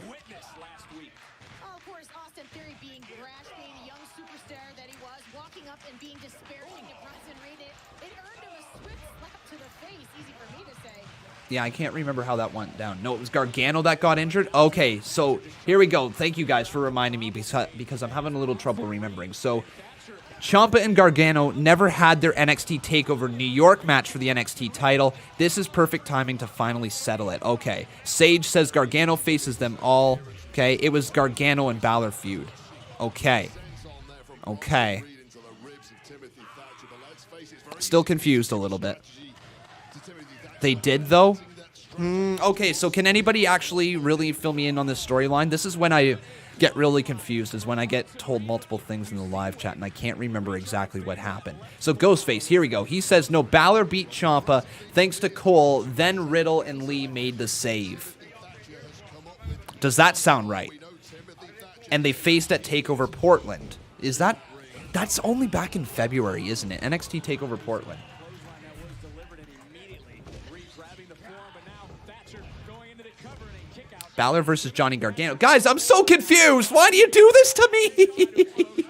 Yeah, I can't remember how that went down. No, it was Gargano that got injured? Okay, so here we go. Thank you guys for reminding me because I'm having a little trouble remembering. So, Ciampa and Gargano never had their NXT TakeOver New York match for the NXT title. This is perfect timing to finally settle it. Okay, Sage says Gargano faces them all. Okay, it was Gargano and Bálor feud. Okay. Okay. Still confused a little bit. They did, though? Okay, so can anybody actually really fill me in on this storyline? This is when I get really confused, is when I get told multiple things in the live chat, and I can't remember exactly what happened. So Ghostface, here we go. He says, no, Balor beat Ciampa thanks to Cole, then Riddle and Lee made the save. Does that sound right? And they faced at TakeOver Portland. Is that... That's only back in February, isn't it? NXT TakeOver Portland. Bálor versus Johnny Gargano. Guys, I'm so confused. Why do you do this to me?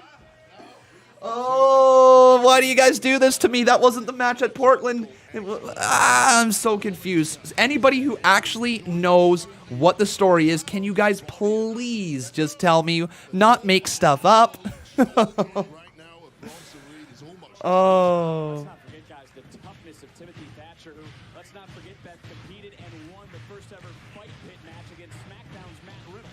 Oh, why do you guys do this to me? That wasn't the match at Portland. I'm so confused. Anybody who actually knows what the story is, can you guys please just tell me, not make stuff up? Oh. Let's not forget that competed and won the first ever fight pit match against SmackDown's Matt Riddle.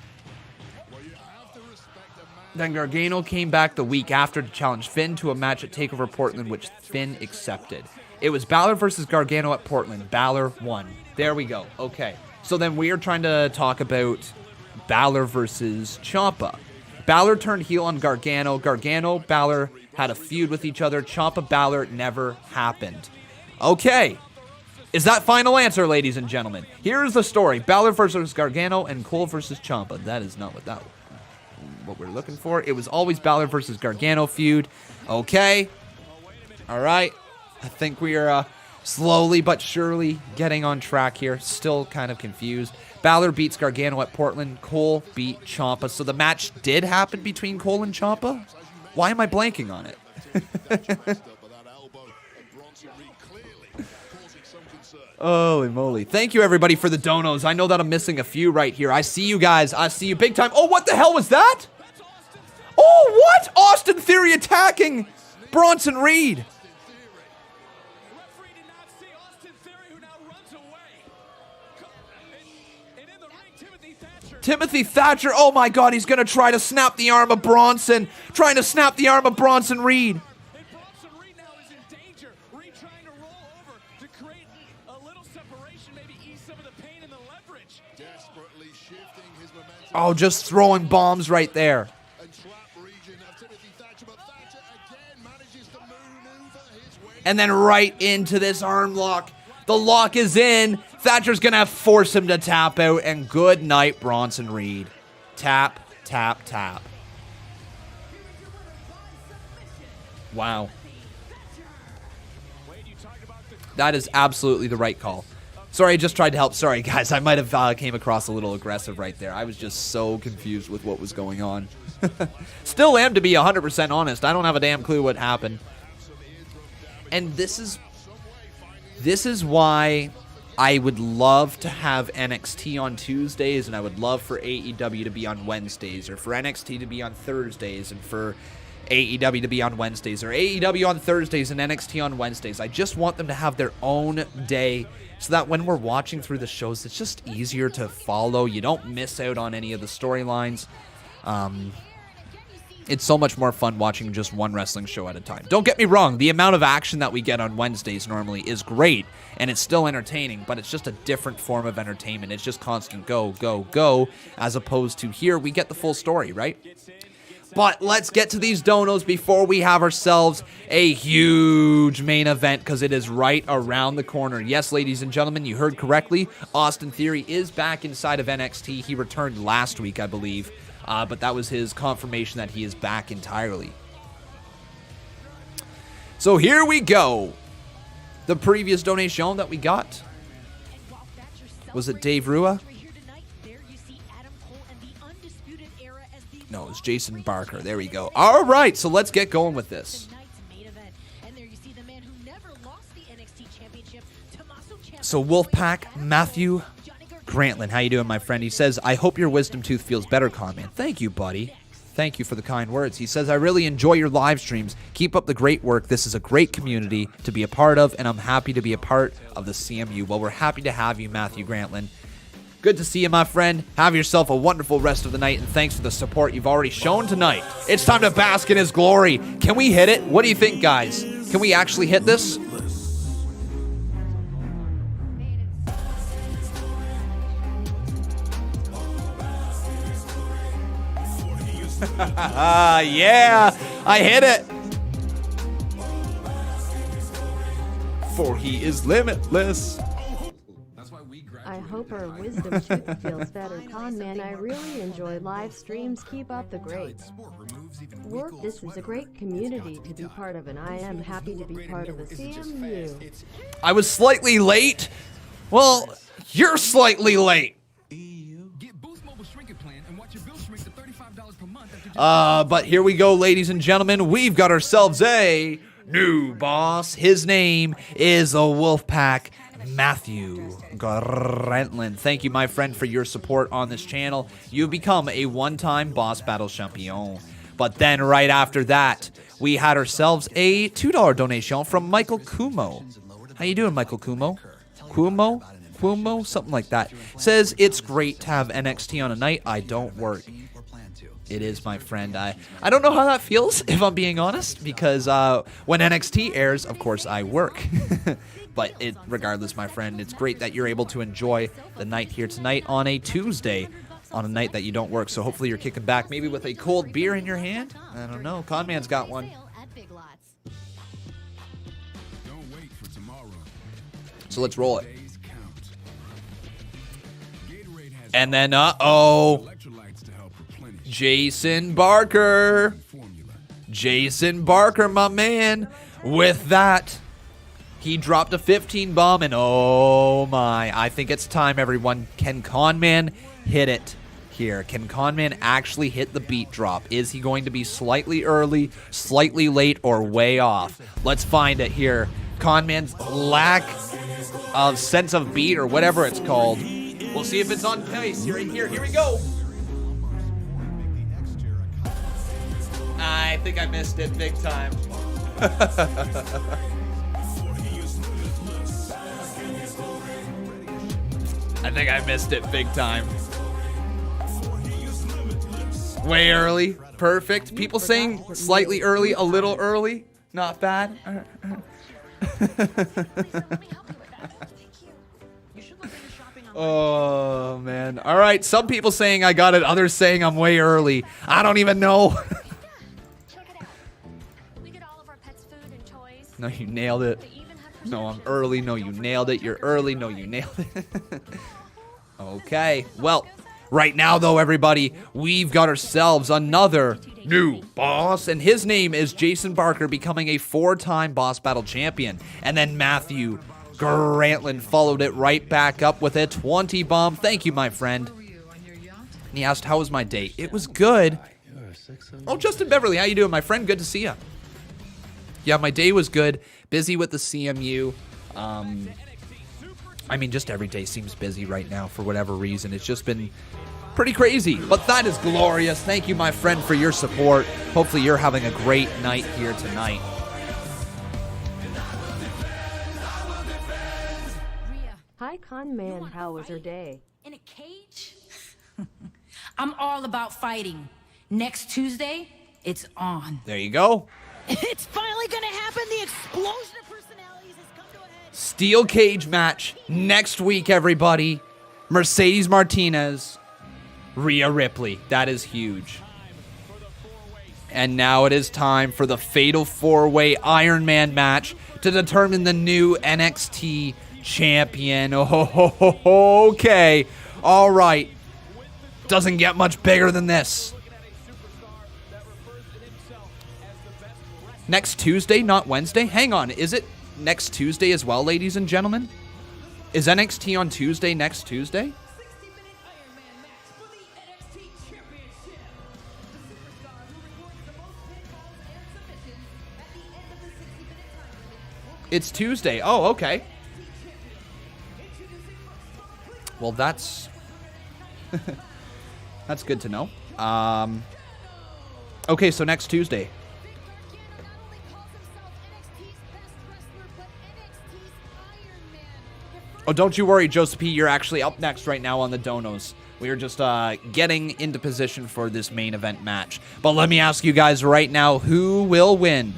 Well, you have to respect the man. Then Gargano came back the week after to challenge Finn to a match at TakeOver Portland, which Finn accepted. It was Bálor versus Gargano at Portland. Bálor won. There we go. Okay. So then we are trying to talk about Bálor versus Ciampa. Bálor turned heel on Gargano. Gargano, Bálor had a feud with each other. Ciampa, Bálor never happened. Okay. Is that final answer, ladies and gentlemen? Here's the story. Bálor versus Gargano and Cole versus Ciampa. That is not what we're looking for. It was always Bálor versus Gargano feud. Okay. All right. I think we are slowly but surely getting on track here. Still kind of confused. Bálor beats Gargano at Portland. Cole beat Ciampa. So the match did happen between Cole and Ciampa? Why am I blanking on it? Holy moly. Thank you, everybody, for the donos. I know that I'm missing a few right here. I see you guys. I see you big time. Oh, what the hell was that? Oh, what? Austin Theory attacking Bronson Reed. Timothy Thatcher. Oh my God, he's going to try to snap the arm of Bronson. Trying to snap the arm of Bronson Reed. And Bronson Reed now is in danger. Reed trying to roll over to create a little separation, maybe ease some of the pain and the leverage. Desperately shifting his momentum. Oh, just throwing bombs right there. And trap region of Timothy Thatcher, but Thatcher again manages to maneuver his way. And then right into this arm lock. The lock is in. Thatcher's going to force him to tap out. And good night, Bronson Reed. Tap, tap, tap. Wow. That is absolutely the right call. Sorry, I just tried to help. Sorry, guys. I might have came across a little aggressive right there. I was just so confused with what was going on. Still am, to be 100% honest. I don't have a damn clue what happened. And this is why I would love to have NXT on Tuesdays, and I would love for AEW to be on Wednesdays, or for NXT to be on Thursdays, and for AEW to be on Wednesdays, or AEW on Thursdays and NXT on Wednesdays. I just want them to have their own day so that when we're watching through the shows, it's just easier to follow. You don't miss out on any of the storylines. It's so much more fun watching just one wrestling show at a time. Don't get me wrong, the amount of action that we get on Wednesdays normally is great, and it's still entertaining, but it's just a different form of entertainment. It's just constant go, go, go, as opposed to here, we get the full story, right? But let's get to these donos before we have ourselves a huge main event, because it is right around the corner. Yes, ladies and gentlemen, you heard correctly. Austin Theory is back inside of NXT. He returned last week, I believe. But that was his confirmation that he is back entirely. So here we go. The previous donation that we got. Was it Dave Rua? No, it was Jason Barker. There we go. All right, so let's get going with this. So Wolfpack, Matthew Grantland, how you doing, my friend? He says, I hope your wisdom tooth feels better, Conman. Thank you, buddy. Thank you for the kind words. He says, I really enjoy your live streams. Keep up the great work. This is a great community to be a part of, and I'm happy to be a part of the CMU. Well, we're happy to have you, Matthew Grantland. Good to see you, my friend. Have yourself a wonderful rest of the night, and thanks for the support you've already shown tonight. It's time to bask in his glory. Can we hit it? What do you think, guys? Can we actually hit this? Yeah, I hit it. For he is limitless. I hope our wisdom tooth feels better, Conman. I really enjoy live streams. Keep up the great work. This is a great community to be part of, and I am happy to be part of the CMU. I was slightly late. Well, you're slightly late. But here we go, ladies and gentlemen. We've got ourselves a new boss. His name is a Wolfpack, Matthew Grantland. Thank you, my friend, for your support on this channel. You've become a one-time Boss Battle Champion. But then right after that, we had ourselves a $2 donation from Michael Kumo. How you doing, Michael Kumo? Kumo? Something like that. Says, it's great to have NXT on a night I don't work. It is, my friend. I don't know how that feels, if I'm being honest, because when NXT airs, of course, I work. But regardless, my friend, it's great that you're able to enjoy the night here tonight on a Tuesday, on a night that you don't work. So hopefully you're kicking back, maybe with a cold beer in your hand. I don't know. Conman's got one. So let's roll it. And then, Jason Barker. Jason Barker, my man. With that, he dropped a 15 bomb, and oh my, I think it's time, everyone. Can Conman hit it here? Can Conman actually hit the beat drop? Is he going to be slightly early, slightly late, or way off? Let's find it here. Conman's lack of sense of beat, or whatever it's called. We'll see if it's on pace. Here we go. I think I missed it big time. I think I missed it big time. Way early. Perfect. People saying slightly early, a little early. Not bad. Oh, man. All right. Some people saying I got it. Others saying I'm way early. I don't even know. No, you nailed it. No, I'm early. No, you nailed it. You're early. No, you nailed it. Okay. Well, right now, though, everybody, we've got ourselves another new boss, and his name is Jason Barker, becoming a 4-time Boss Battle champion. And then Matthew Grantland followed it right back up with a 20 bomb. Thank you, my friend. And he asked, how was my day? It was good. Oh, Justin Beverly, how you doing, my friend? Good to see you. Yeah, my day was good. Busy with the CMU. I mean, just every day seems busy right now for whatever reason. It's just been pretty crazy, but that is glorious. Thank you, my friend, for your support. Hopefully you're having a great night here tonight. Hi, Conman. How was your day? In a cage? I'm all about fighting. Next Tuesday, it's on. There you go. It's finally gonna happen. The explosion of personalities has come to a head. Steel cage match next week, everybody. Mercedes Martinez, Rhea Ripley. That is huge. And now it is time for the Fatal 4-Way Ironman match to determine the new NXT champion. Oh, okay. All right. Doesn't get much bigger than this. Next Tuesday, not Wednesday? Hang on. Is it next Tuesday as well, ladies and gentlemen? Is NXT on Tuesday next Tuesday? It's Tuesday. Oh, okay. Well, that's that's good to know. Okay, so next Tuesday. Oh, don't you worry, Joseph P. You're actually up next right now on the donos. We are just getting into position for this main event match. But let me ask you guys right now, who will win?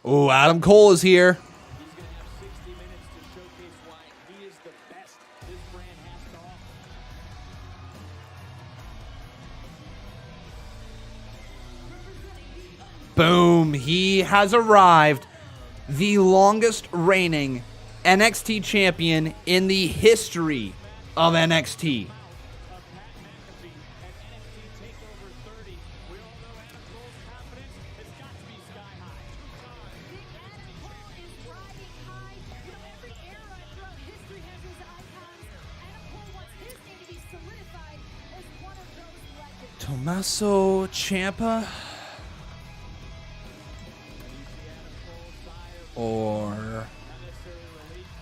Oh, Adam Cole is here. Boom, he has arrived. The longest reigning NXT champion in the history of NXT. Tommaso Ciampa or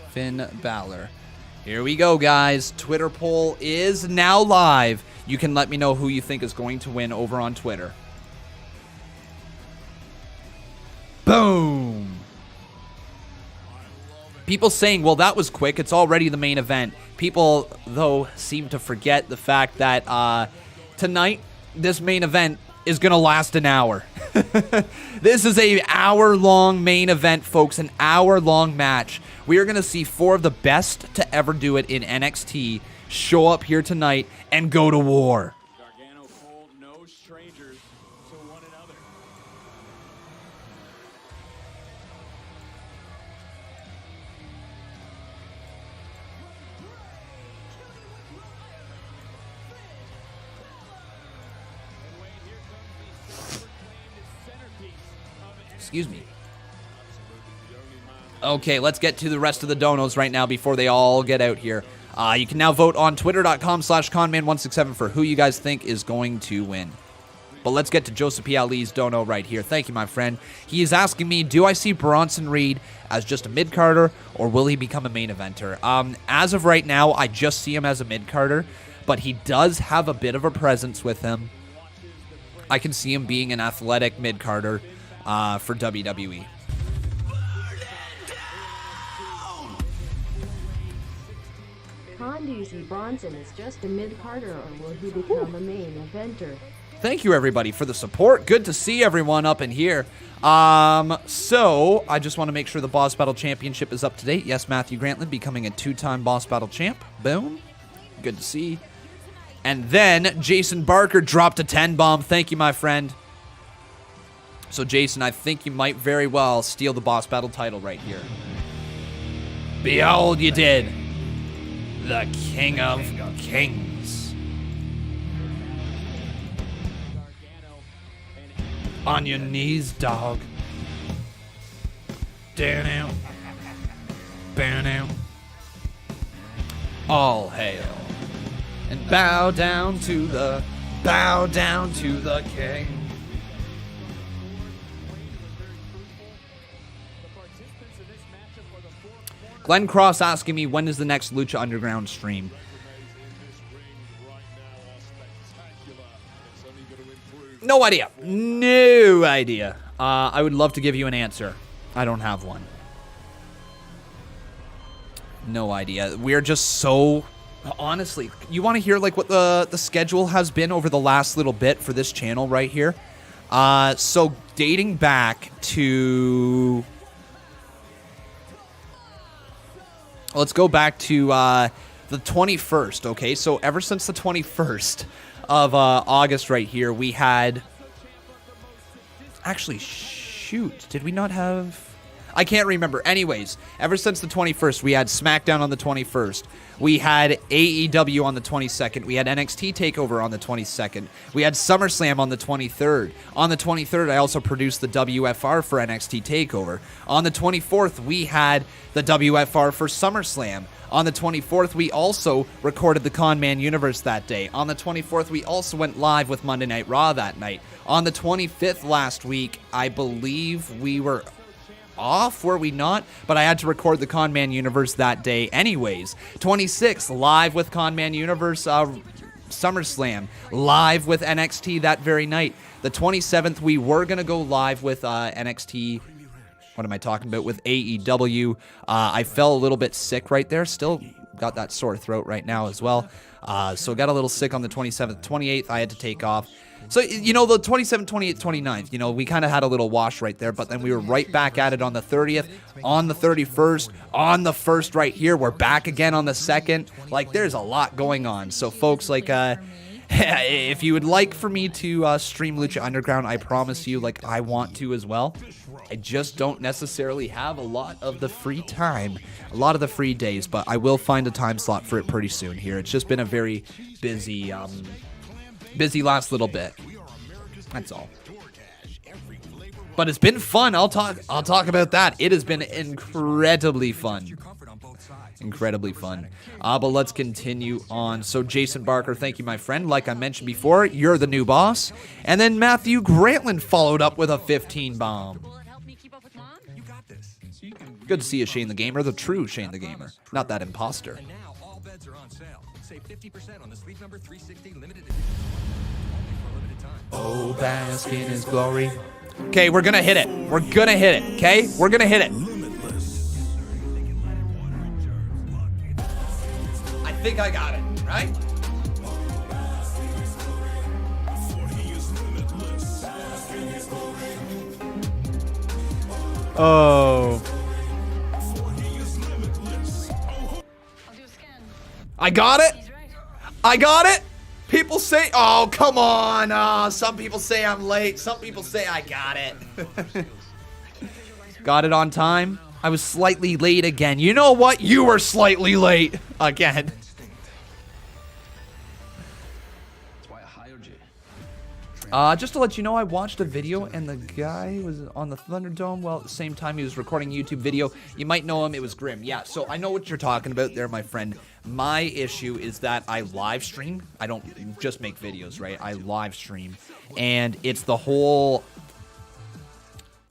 Finn Bálor. Here we go, guys. Twitter poll is now live. You can let me know who you think is going to win over on Twitter. Boom. People saying, well, that was quick. It's already the main event. People, though, seem to forget the fact that tonight, this main event is going to last an hour. This is an hour-long main event, folks, an hour-long match. We are going to see 4 of the best to ever do it in NXT show up here tonight and go to war. Gargano, Cole, no strangers to one another. Excuse me. Okay, let's get to the rest of the donos right now before they all get out here. You can now vote on twitter.com/Conman167 for who you guys think is going to win. But let's get to Joseph P. Ali's dono right here. Thank you, my friend. He is asking me, do I see Bronson Reed as just a mid-carder, or will he become a main eventer? As of right now, I just see him as a mid-carder, but he does have a bit of a presence with him. I can see him being an athletic mid-carder for WWE. Candice Bronson is just a mid-carder, or will he become a main eventer? Thank you, everybody, for the support. Good to see everyone up in here. So, I just want to make sure the Boss Battle Championship is up to date. Yes, Matthew Grantland becoming a 2-time Boss Battle champ. Boom. Good to see. And then, Jason Barker dropped a 10-bomb. Thank you, my friend. So, Jason, I think you might very well steal the Boss Battle title right here. Behold, you did. The King of Kings. On your knees, dog. Down out. Bow out. All hail. And bow down to the king. Glenn Cross asking me, when is the next Lucha Underground stream? No idea. No idea. I would love to give you an answer. I don't have one. No idea. We're just so... Honestly, you want to hear like what the schedule has been over the last little bit for this channel right here? So dating back to... Let's go back to the 21st, okay? So ever since the 21st of August right here, we had... Actually, shoot. Did we not have... I can't remember. Anyways, ever since the 21st, we had SmackDown on the 21st. We had AEW on the 22nd. We had NXT TakeOver on the 22nd. We had SummerSlam on the 23rd. On the 23rd, I also produced the WFR for NXT TakeOver. On the 24th, we had the WFR for SummerSlam. On the 24th, we also recorded the Conman Universe that day. On the 24th, we also went live with Monday Night Raw that night. On the 25th last week, I believe we were... off, were we not? But I had to record the Conman Universe that day anyways. 26th, live with Conman Universe SummerSlam. Live with NXT that very night. The 27th, we were going to go live with NXT... What am I talking about? With AEW. I fell a little bit sick right there. Still got that sore throat right now as well. So got a little sick on the 27th. 28th, I had to take off. So, you know, the 27th, 28th, 29th, you know, we kind of had a little wash right there, but then we were right back at it on the 30th, on the 31st, on the 1st right here. We're back again on the 2nd. Like, there's a lot going on. So, folks, like, if you would like for me to stream Lucha Underground, I promise you, like, I want to as well. I just don't necessarily have a lot of the free time, a lot of the free days, but I will find a time slot for it pretty soon here. It's just been a very busy, busy last little bit. That's all. But it's been fun. I'll talk about that. It has been incredibly fun. Incredibly fun. But let's continue on. So Jason Barker, thank you, my friend. Like I mentioned before, you're the new boss. And then Matthew Grantland followed up with a 15 bomb. Good to see you, Shane the Gamer, the true Shane the Gamer, not that imposter. And now all beds are on sale. Save 50% on the Sleep Number 360 limited edition. Oh, bask in his glory. Okay, we're gonna hit it. We're gonna hit it, okay? We're gonna hit it. I think I got it, right? Oh. I got it. I got it. People say, oh, come on. Some people say I'm late. Some people say I got it. Got it on time. I was slightly late again. You know what? You were slightly late again. That's why I hired you. Just to let you know, I watched a video and the guy was on the Thunderdome. Well, at the same time, he was recording a YouTube video. You might know him. It was Grim. Yeah, so I know what you're talking about there, my friend. My issue is that I live stream. I don't just make videos, right? I live stream. And it's the whole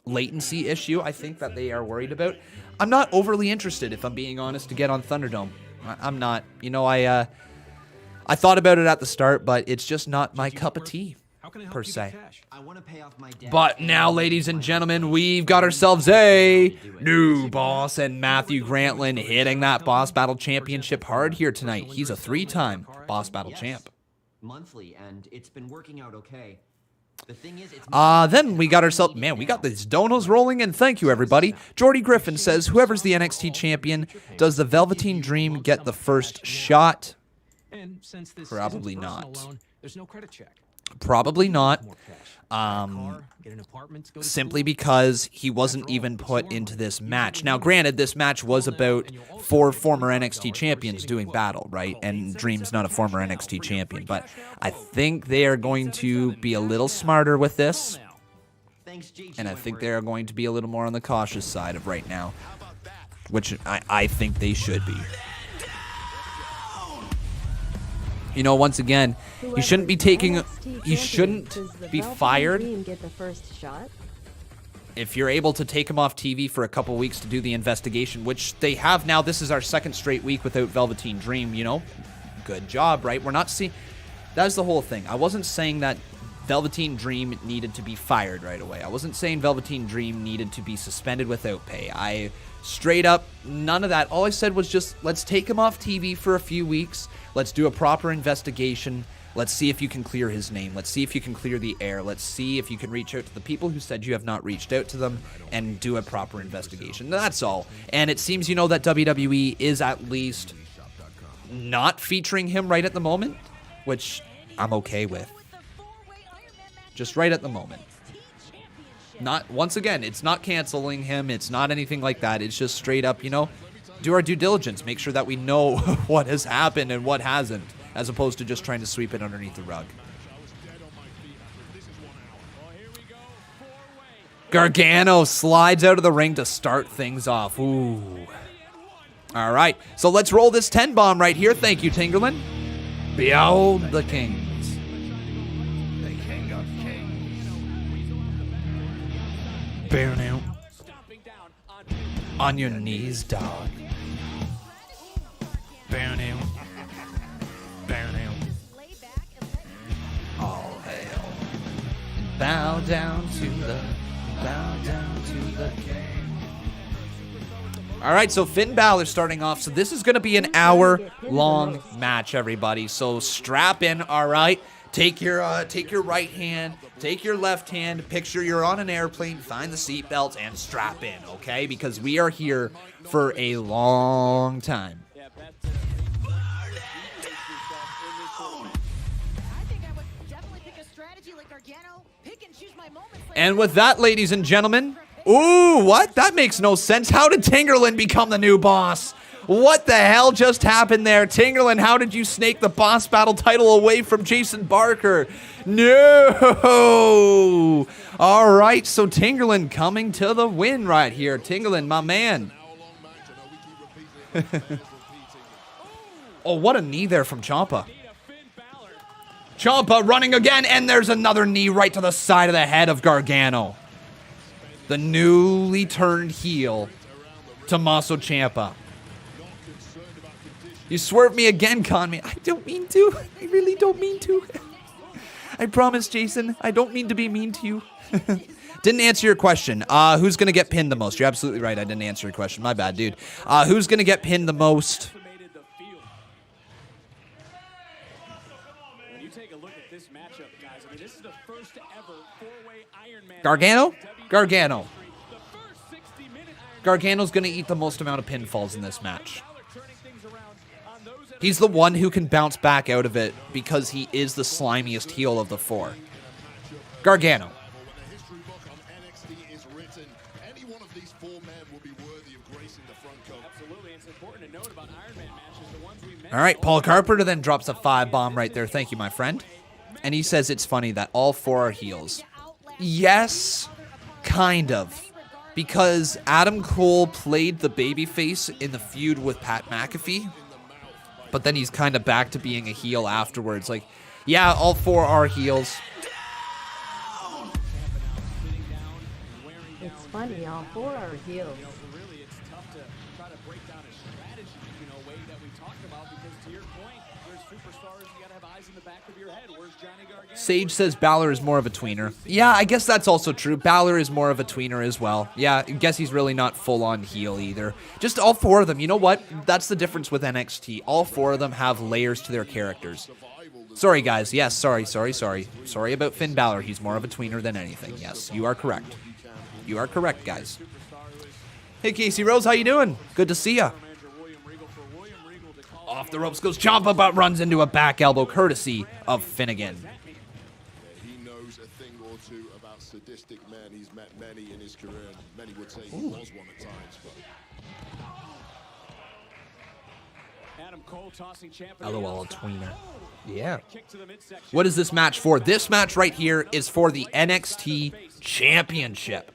latency issue, I think, that they are worried about. I'm not overly interested, if I'm being honest, to get on Thunderdome. I'm not. You know, I thought about it at the start, but it's just not my cup of tea. Per se. But now, ladies and gentlemen, we've got ourselves a new boss, and Matthew Grantland hitting that Boss Battle Championship hard here tonight. He's a 3-time Boss Battle champ. Monthly, and it's been working out okay. The thing is, then we got ourselves, man, we got these donos rolling in. Thank you, everybody. Jordy Griffin says, whoever's the NXT champion, does the Velveteen Dream get the first shot? Probably not. There's no credit check. Probably not, simply because he wasn't even put into this match. Now, granted, this match was about 4 former NXT champions doing battle, right? And Dream's not a former NXT champion, but I think they are going to be a little smarter with this, and I think they are going to be a little more on the cautious side of right now, which I think they should be. You know, once again, he shouldn't be taking. He shouldn't be fired. If you're able to take him off TV for a couple weeks to do the investigation, which they have now, this is our 2nd straight week without Velveteen Dream. You know, good job, right? We're not seeing. That's the whole thing. I wasn't saying that Velveteen Dream needed to be fired right away. I wasn't saying Velveteen Dream needed to be suspended without pay. I straight up, none of that. All I said was just, let's take him off TV for a few weeks. Let's do a proper investigation. Let's see if you can clear his name. Let's see if you can clear the air. Let's see if you can reach out to the people who said you have not reached out to them and do a proper investigation. That's all. And it seems, you know, that WWE is at least not featuring him right at the moment, which I'm okay with. Just right at the moment. Not, once again, it's not canceling him. It's not anything like that. It's just straight up, you know, do our due diligence. Make sure that we know what has happened and what hasn't, as opposed to just trying to sweep it underneath the rug. Gargano slides out of the ring to start things off. Ooh. All right, so let's roll this 10 bomb right here. Thank you, Tingerland. Behold the Kings. The King of Kings. Bear now. On your knees, dog. Bear now. Bear now. All hail. Bow down to the king. All right, so Finn Balor starting off. So this is going to be an hour-long match, everybody. So strap in, all right? Take your right hand, take your left hand, picture you're on an airplane, find the seatbelts, and strap in, okay? Because we are here for a long time. And with that, ladies and gentlemen, ooh, what? That makes no sense. How did Tingerland become the new boss? What the hell just happened there? Tingerland, how did you snake the boss battle title away from Jason Barker? No! All right, so Tingerland coming to the win right here. Tingerland, my man. Oh, what a knee there from Ciampa. Ciampa running again, and there's another knee right to the side of the head of Gargano. The newly turned heel, Tommaso Ciampa. You swerved me again, Conman. I don't mean to. I really don't mean to. I promise, Jason. I don't mean to be mean to you. Didn't answer your question. Who's going to get pinned the most? You're absolutely right. I didn't answer your question. My bad, dude. Who's going to get pinned the most? When you take a look at this matchup, guys, I mean, this is the first ever 4-way Ironman. Gargano? Gargano. Gargano's going to eat the most amount of pinfalls in this match. He's the one who can bounce back out of it because he is the slimiest heel of the 4. Gargano. All right, Paul Carpenter then drops a 5 bomb right there. Thank you, my friend. And he says it's funny that all 4 are heels. Yes, kind of. Because Adam Cole played the babyface in the feud with Pat McAfee. But then he's kind of back to being a heel afterwards. Like, yeah, all 4 are heels. It's funny, all 4 are heels. Really, it's tough to try to break down a strategy, way that we talked about, because to your point, there's superstars, you gotta have eyes in the back of your head. Where's Johnny Gargano? Sage says Bálor is more of a tweener. Yeah, I guess that's also true. Bálor is more of a tweener as well. Yeah, I guess he's really not full-on heel either. Just all 4 of them. You know what? That's the difference with NXT. All 4 of them have layers to their characters. Sorry, guys. Yes, sorry. Sorry about Finn Bálor. He's more of a tweener than anything. Yes, you are correct. You are correct, guys. Hey, Casey Rose, how you doing? Good to see ya. Off the ropes goes Ciampa, but runs into a back elbow courtesy of Finnegan. He knows a thing or two about sadistic men. He's met many in his career, and many would say he was one at times. Adam Cole tossing Ciampa. LOL, a tweener. Yeah. What is this match for? This match right here is for the NXT Championship.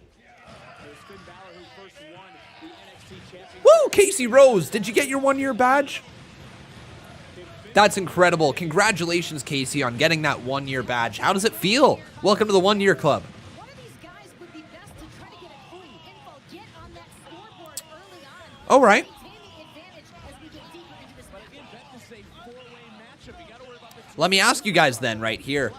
Woo! Casey Rose, did you get your 1-year badge? That's incredible. Congratulations, Casey, on getting that 1-year badge. How does it feel? Welcome to the 1-year club. All right. Let me ask you guys then right here.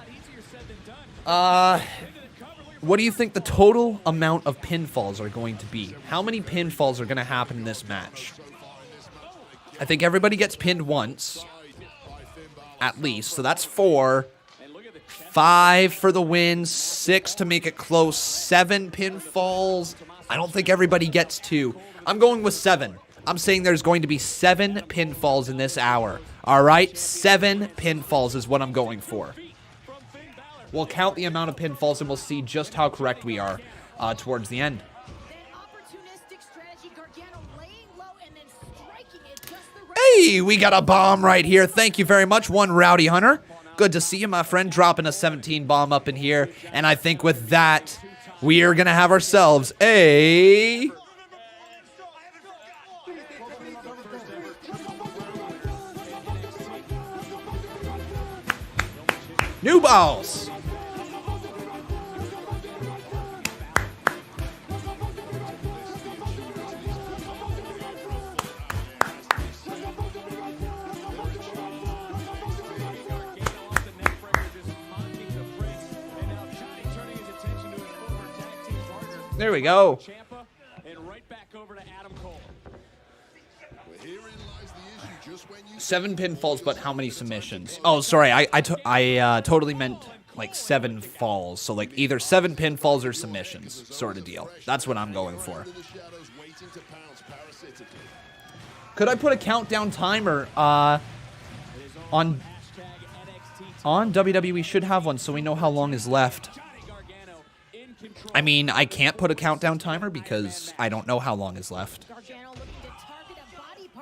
What do you think the total amount of pinfalls are going to be? How many pinfalls are going to happen in this match? I think everybody gets pinned once, at least. So that's 4. 5 for the win, 6 to make it close, 7 pinfalls. I don't think everybody gets 2. I'm going with 7. I'm saying there's going to be 7 pinfalls in this hour. All right, 7 pinfalls is what I'm going for. We'll count the amount of pinfalls and we'll see just how correct we are towards the end. Hey, we got a bomb right here. Thank you very much, one Rowdy Hunter. Good to see you, my friend, dropping a 17 bomb up in here. And I think with that, we are going to have ourselves a... new balls. There we go. And right back over to Adam Cole. 7 pinfalls, but how many submissions? Oh, sorry, I totally meant like 7 falls. So like either 7 pinfalls or submissions, sort of deal. That's what I'm going for. Could I put a countdown timer on WWE? Should have one so we know how long is left. I mean, I can't put a countdown timer because I don't know how long is left.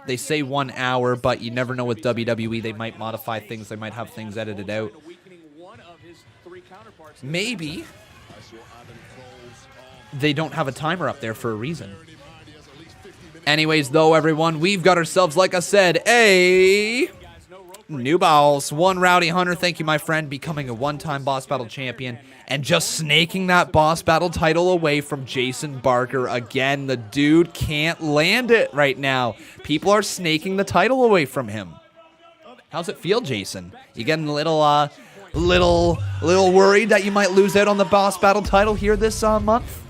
They say 1 hour, but you never know with WWE. They might modify things. They might have things edited out. Maybe they don't have a timer up there for a reason. Anyways, though, everyone, we've got ourselves, like I said, a... new balls. One Rowdy Hunter, thank you, my friend, becoming a one-time Boss Battle champion and just snaking that Boss Battle title away from Jason Barker again. The dude can't land it right now. People are snaking the title away from him. How's it feel, Jason? You getting a little worried that you might lose out on the Boss Battle title here this month?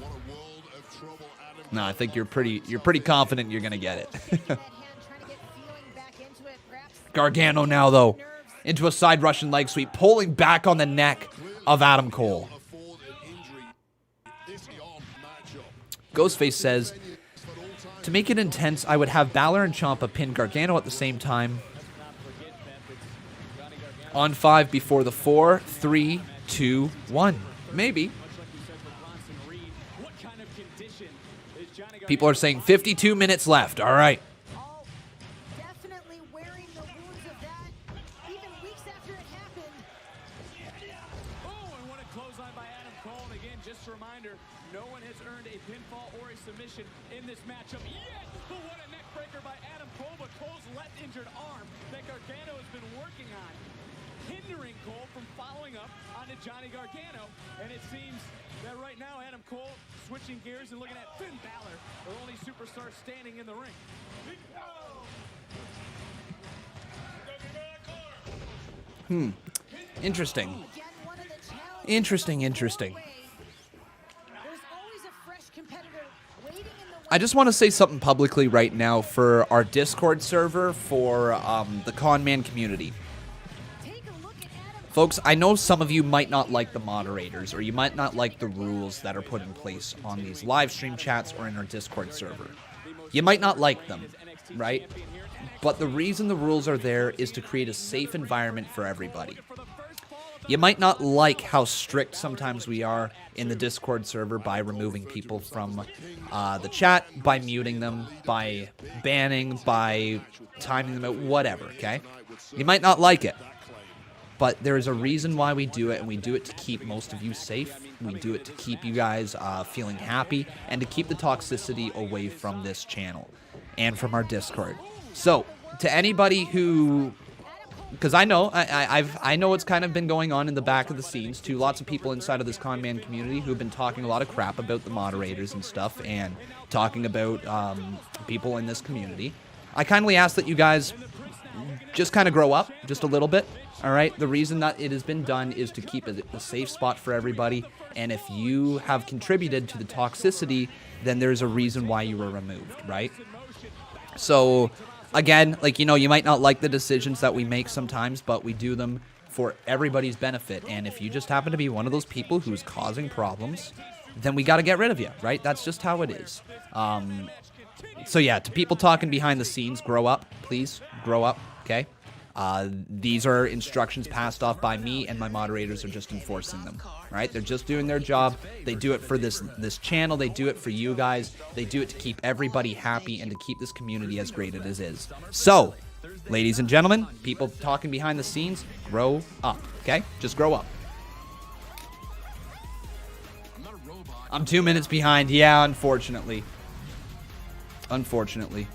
No, I think you're pretty confident you're gonna get it. Gargano now, though, into a side Russian leg sweep, pulling back on the neck of Adam Cole. Ghostface says, to make it intense, I would have Bálor and Ciampa pin Gargano at the same time. On 5 before the 4, 3, 2, 1. Maybe. People are saying 52 minutes left. All right. Just a reminder, no one has earned a pinfall or a submission in this matchup yet. But what a neck breaker by Adam Cole, but Cole's left injured arm that Gargano has been working on, hindering Cole from following up onto Johnny Gargano. And it seems that right now Adam Cole switching gears and looking at Finn Bálor, the only superstar standing in the ring. Interesting. Interesting. I just want to say something publicly right now for our Discord server for the Conman community. Folks, I know some of you might not like the moderators, or you might not like the rules that are put in place on these live stream chats or in our Discord server. You might not like them, right? But the reason the rules are there is to create a safe environment for everybody. You might not like how strict sometimes we are in the Discord server by removing people from the chat, by muting them, by banning, by timing them out, whatever, okay? You might not like it, but there is a reason why we do it, and we do it to keep most of you safe. We do it to keep you guys feeling happy, and to keep the toxicity away from this channel and from our Discord. So, to anybody who... Because I know, I know what's kind of been going on in the back of the scenes, too. Lots of people inside of this Conman community who've been talking a lot of crap about the moderators and stuff, and talking about people in this community. I kindly ask that you guys just kind of grow up, just a little bit, all right? The reason that it has been done is to keep a safe spot for everybody, and if you have contributed to the toxicity, then there's a reason why you were removed, right? So... Again, like, you know, you might not like the decisions that we make sometimes, but we do them for everybody's benefit. And if you just happen to be one of those people who's causing problems, then we got to get rid of you, right? That's just how it is. So yeah, to people talking behind the scenes, grow up, please. Grow up, okay? These are instructions passed off by me, and my moderators are just enforcing them, right? They're just doing their job. They do it for this channel. They do it for you guys. They do it to keep everybody happy and to keep this community as great as it is. So, ladies and gentlemen, people talking behind the scenes, grow up, okay? Just grow up. I'm 2 minutes behind. Yeah, unfortunately. Unfortunately.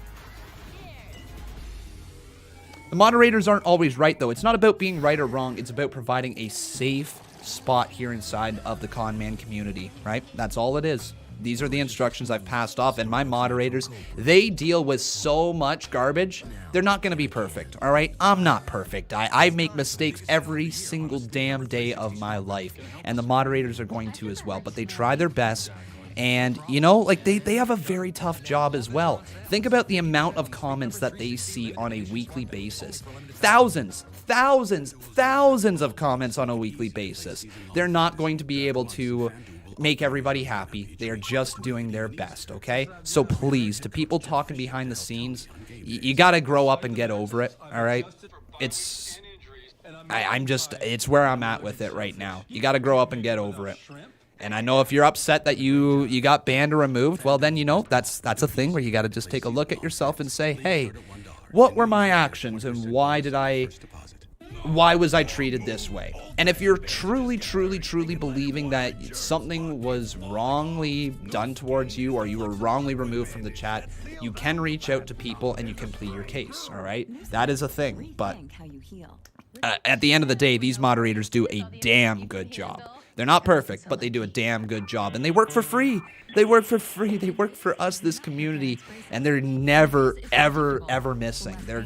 The moderators aren't always right, though. It's not about being right or wrong. It's about providing a safe spot here inside of the Conman community, right? That's all it is. These are the instructions I've passed off, and my moderators, they deal with so much garbage. They're not going to be perfect, all right? I'm not perfect. I make mistakes every single damn day of my life, and the moderators are going to as well, but they try their best. And, you know, like, they have a very tough job as well. Think about the amount of comments that they see on a weekly basis. Thousands of comments on a weekly basis. They're not going to be able to make everybody happy. They are just doing their best, okay? So please, to people talking behind the scenes, you gotta grow up and get over it, all right? It's where I'm at with it right now. You gotta grow up and get over it. And I know if you're upset that you got banned or removed, well then, you know, that's a thing where you got to just take a look at yourself and say, hey, what were my actions and why was I treated this way? And if you're truly believing that something was wrongly done towards you, or you were wrongly removed from the chat, you can reach out to people and you can plead your case, all right? That is a thing, but at the end of the day, these moderators do a damn good job. They're not perfect, but they do a damn good job. And they work for free. They work for free. They work for us, this community. And they're never, ever missing. They're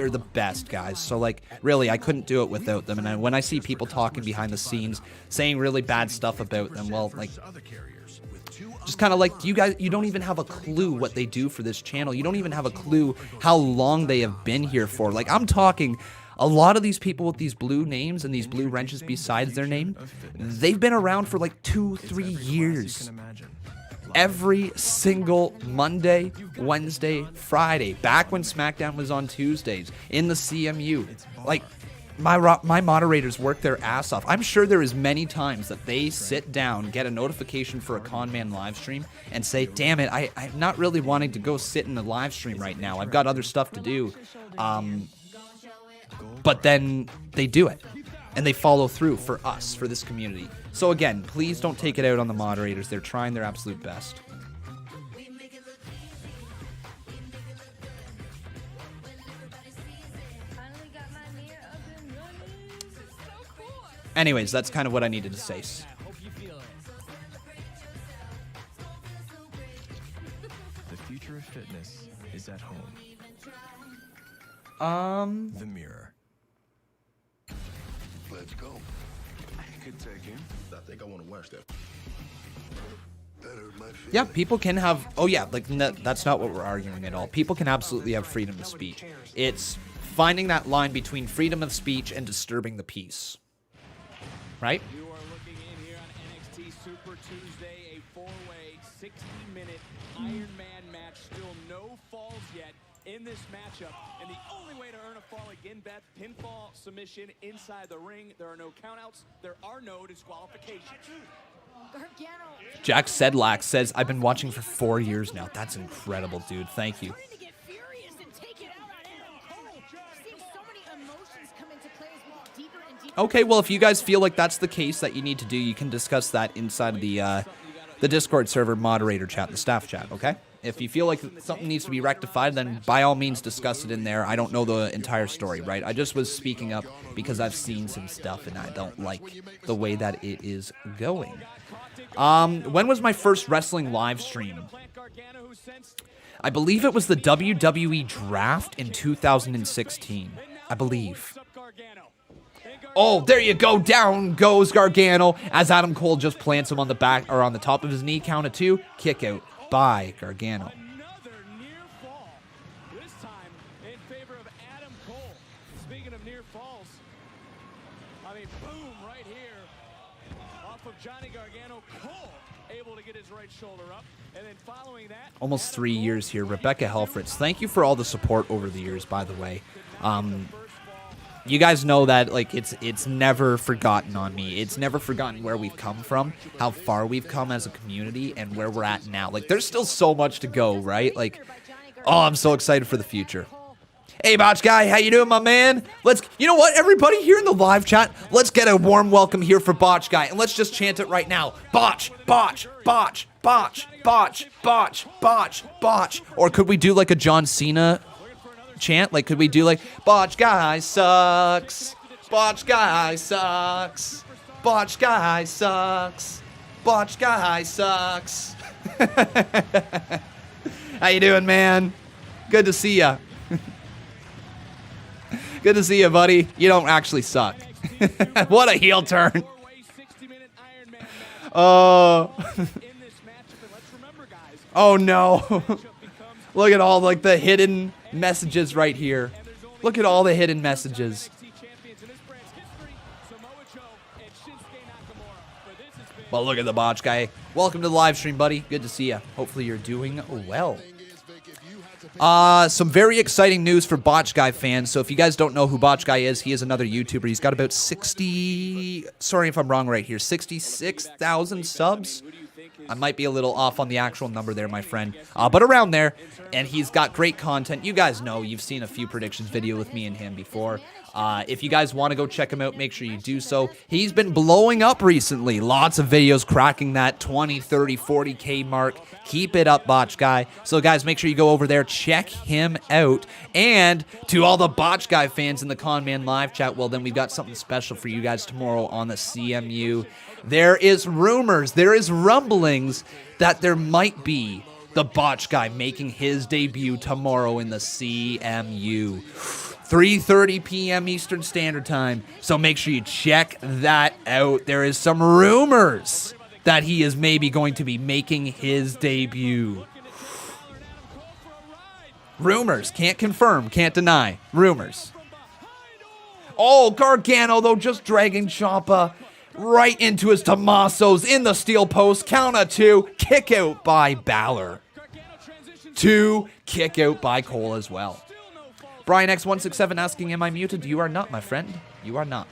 the best, guys. So, like, really, I couldn't do it without them. And when I see people talking behind the scenes, saying really bad stuff about them, well, like, just kind of like, you don't even have a clue what they do for this channel. You don't even have a clue how long they have been here for. Like, I'm talking... A lot of these people with these blue names and these blue wrenches besides their name, they've been around for like 2-3 years. Every single Monday, Wednesday, Friday, back when SmackDown was on Tuesdays, in the CMU. Like, my moderators work their ass off. I'm sure there is many times that they sit down, get a notification for a Conman live stream, and say, damn it, I'm not really wanting to go sit in a live stream right now. I've got other stuff to do. But then they do it. and they follow through for us, for this community. So again, please don't take it out on the moderators. They're trying their absolute best. Anyways, that's kind of what I needed to say. The future of fitness is at home. The mirror. Let's go. I could take him. I think I want to watch that. Yeah, people can have... Oh, yeah, like, that's not what we're arguing at all. People can absolutely have freedom of speech. It's finding that line between freedom of speech and disturbing the peace. Right? You are looking in here on NXT Super Tuesday, a 4-way, 60-minute Ironman match. Still no falls yet in this matchup. And the only way to earn a fall again, Beth, pinfall submission inside the ring. There are no countouts. There are no disqualifications. Jack Sedlak says, I've been watching for 4 years now. That's incredible, dude. Thank you. Okay, well, if you guys feel like that's the case that you need to do, you can discuss that inside of the Discord server moderator chat, the staff chat, okay? If you feel like something needs to be rectified, then by all means discuss it in there. I don't know the entire story, right? I just was speaking up because I've seen some stuff and I don't like the way that it is going. When was my first wrestling live stream? I believe it was the WWE draft in 2016. I believe. Oh, there you go. Down goes Gargano as Adam Cole just plants him on the back or on the top of his knee. Count of 2. Kick out by Gargano. Another near fall. This time in favor of Adam Cole. Speaking of near falls, I mean, boom, right here. Off of Johnny Gargano. Cole able to get his right shoulder up. And then following that, almost 3 years here. Rebecca Helfritz, thank you for all the support over the years, by the way. You guys know that, like, it's never forgotten on me. It's never forgotten where we've come from, how far we've come as a community, and where we're at now. Like, there's still so much to go, right? Like, oh, I'm so excited for the future. Hey, Botch Guy, how you doing, my man? You know what, everybody here in the live chat, let's get a warm welcome here for Botch Guy, and let's just chant it right now. Botch, botch, botch, botch, botch, botch, botch, botch. Or could we do, like, a John Cena chant? Like, could we do like, Botch Guy sucks, Botch Guy sucks, Botch Guy sucks, Botch Guy sucks. How you doing, man? Good to see ya. Good to see you, buddy. You don't actually suck. What a heel turn. Oh no. Look at all like the hidden messages right here. Look at all the hidden messages. Well, look at the Botch Guy. Welcome to the live stream, buddy. Good to see you. Hopefully you're doing well. Some very exciting news for Botch Guy fans. So if you guys don't know who Botch Guy is, he is another YouTuber. He's got about sorry if I'm wrong right here, 66,000 subs. I might be a little off on the actual number there, my friend. But around there. And he's got great content. You guys know, you've seen a few predictions video with me and him before. If you guys want to go check him out, make sure you do so. He's been blowing up recently. Lots of videos cracking that 20, 30, 40K mark. Keep it up, Botch Guy. So, guys, make sure you go over there, check him out. And to all the Botch Guy fans in the Conman live chat, well, then we've got something special for you guys tomorrow on the CMU. There is rumors, there is rumblings that there might be the Botch Guy making his debut tomorrow in the CMU. 3:30 p.m. Eastern Standard Time. So make sure you check that out. There is some rumors that he is maybe going to be making his debut. Rumors. Can't confirm, can't deny. Rumors. Oh, Gargano, though, just dragging Ciampa right into his Tommasos in the steel post. Count of 2. Kick out by Bálor. 2. Kick out by Cole as well. BrianX167 asking, am I muted? You are not, my friend. You are not.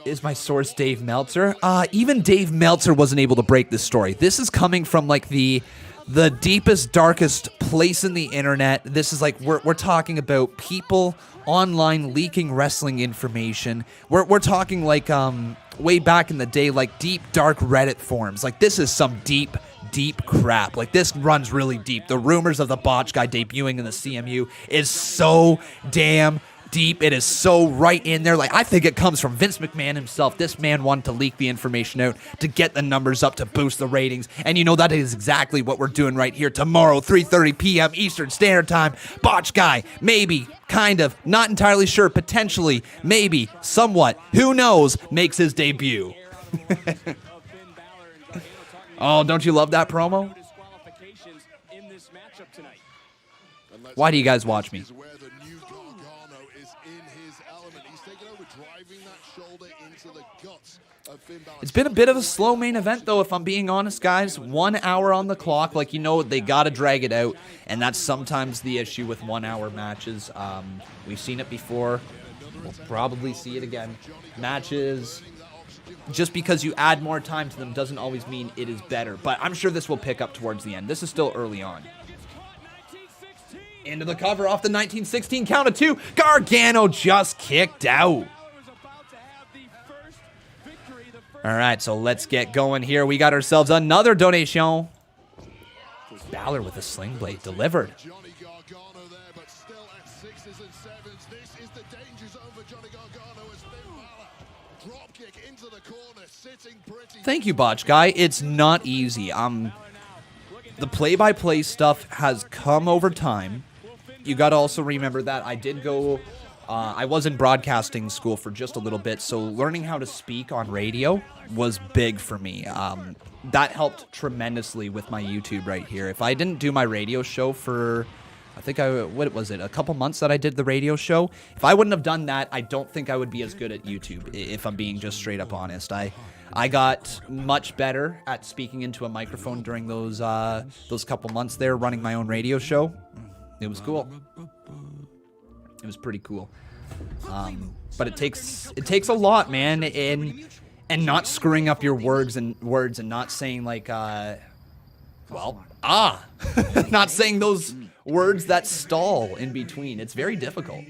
Is my source Dave Meltzer? Even Dave Meltzer wasn't able to break this story. This is coming from like the deepest, darkest place in the internet. This is like, we're talking about people online leaking wrestling information. We're talking like way back in the day, like deep, dark Reddit forums. Like, this is some deep crap. Like, this runs really deep. The rumors of the Botch guy debuting in the CMU is so damn deep. It is so right in there. Like, I think it comes from Vince McMahon himself. This man wanted to leak the information out to get the numbers up, to boost the ratings. And you know, that is exactly what we're doing right here tomorrow, 3:30 p.m. Eastern Standard Time. Botch guy, maybe, kind of, not entirely sure, potentially, maybe, somewhat, who knows, makes his debut. Oh, don't you love that promo? Why do you guys watch me? It's been a bit of a slow main event, though, if I'm being honest, guys. 1 hour on the clock. Like, you know, they got to drag it out, and that's sometimes the issue with 1 hour matches. We've seen it before. We'll probably see it again. Matches, just because you add more time to them doesn't always mean it is better. But I'm sure this will pick up towards the end. This is still early on. Into the cover off the 1916 count of 2. Gargano just kicked out. All right, so let's get going here. We got ourselves another donation. Bálor with a sling blade delivered. Thank you, Botch Guy. It's not easy. The play-by-play stuff has come over time. You got to also remember that I did go... I was in broadcasting school for just a little bit, so learning how to speak on radio was big for me. That helped tremendously with my YouTube right here. If I didn't do my radio show for, what was it, a couple months that I did the radio show? If I wouldn't have done that, I don't think I would be as good at YouTube, if I'm being just straight up honest. I got much better at speaking into a microphone during those couple months there, running my own radio show. It was cool. It was pretty cool. But it takes a lot, man, and not screwing up your words and not saying like not saying those words that stall in between. It's very difficult.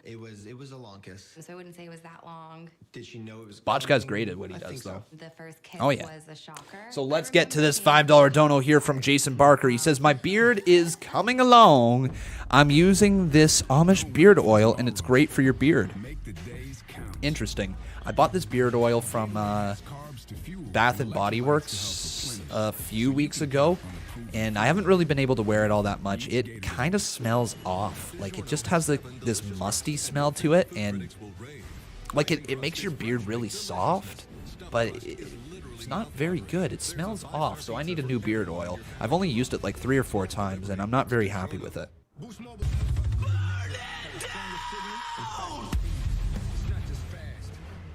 It was a long kiss. So I wouldn't say it was that long. Did she know it was? Botch Guy's great at what he does, though. The first kiss was a shocker. So let's get to this $5 dono here from Jason Barker. He says, my beard is coming along. I'm using this Amish beard oil, and it's great for your beard. Interesting. I bought this beard oil from Bath & Body Works a few weeks ago, and I haven't really been able to wear it all that much. It kind of smells off. Like, it just has this musty smell to it, and like it makes your beard really soft, but it's not very good. It smells off, so I need a new beard oil. I've only used it like 3 or 4 times, and I'm not very happy with it.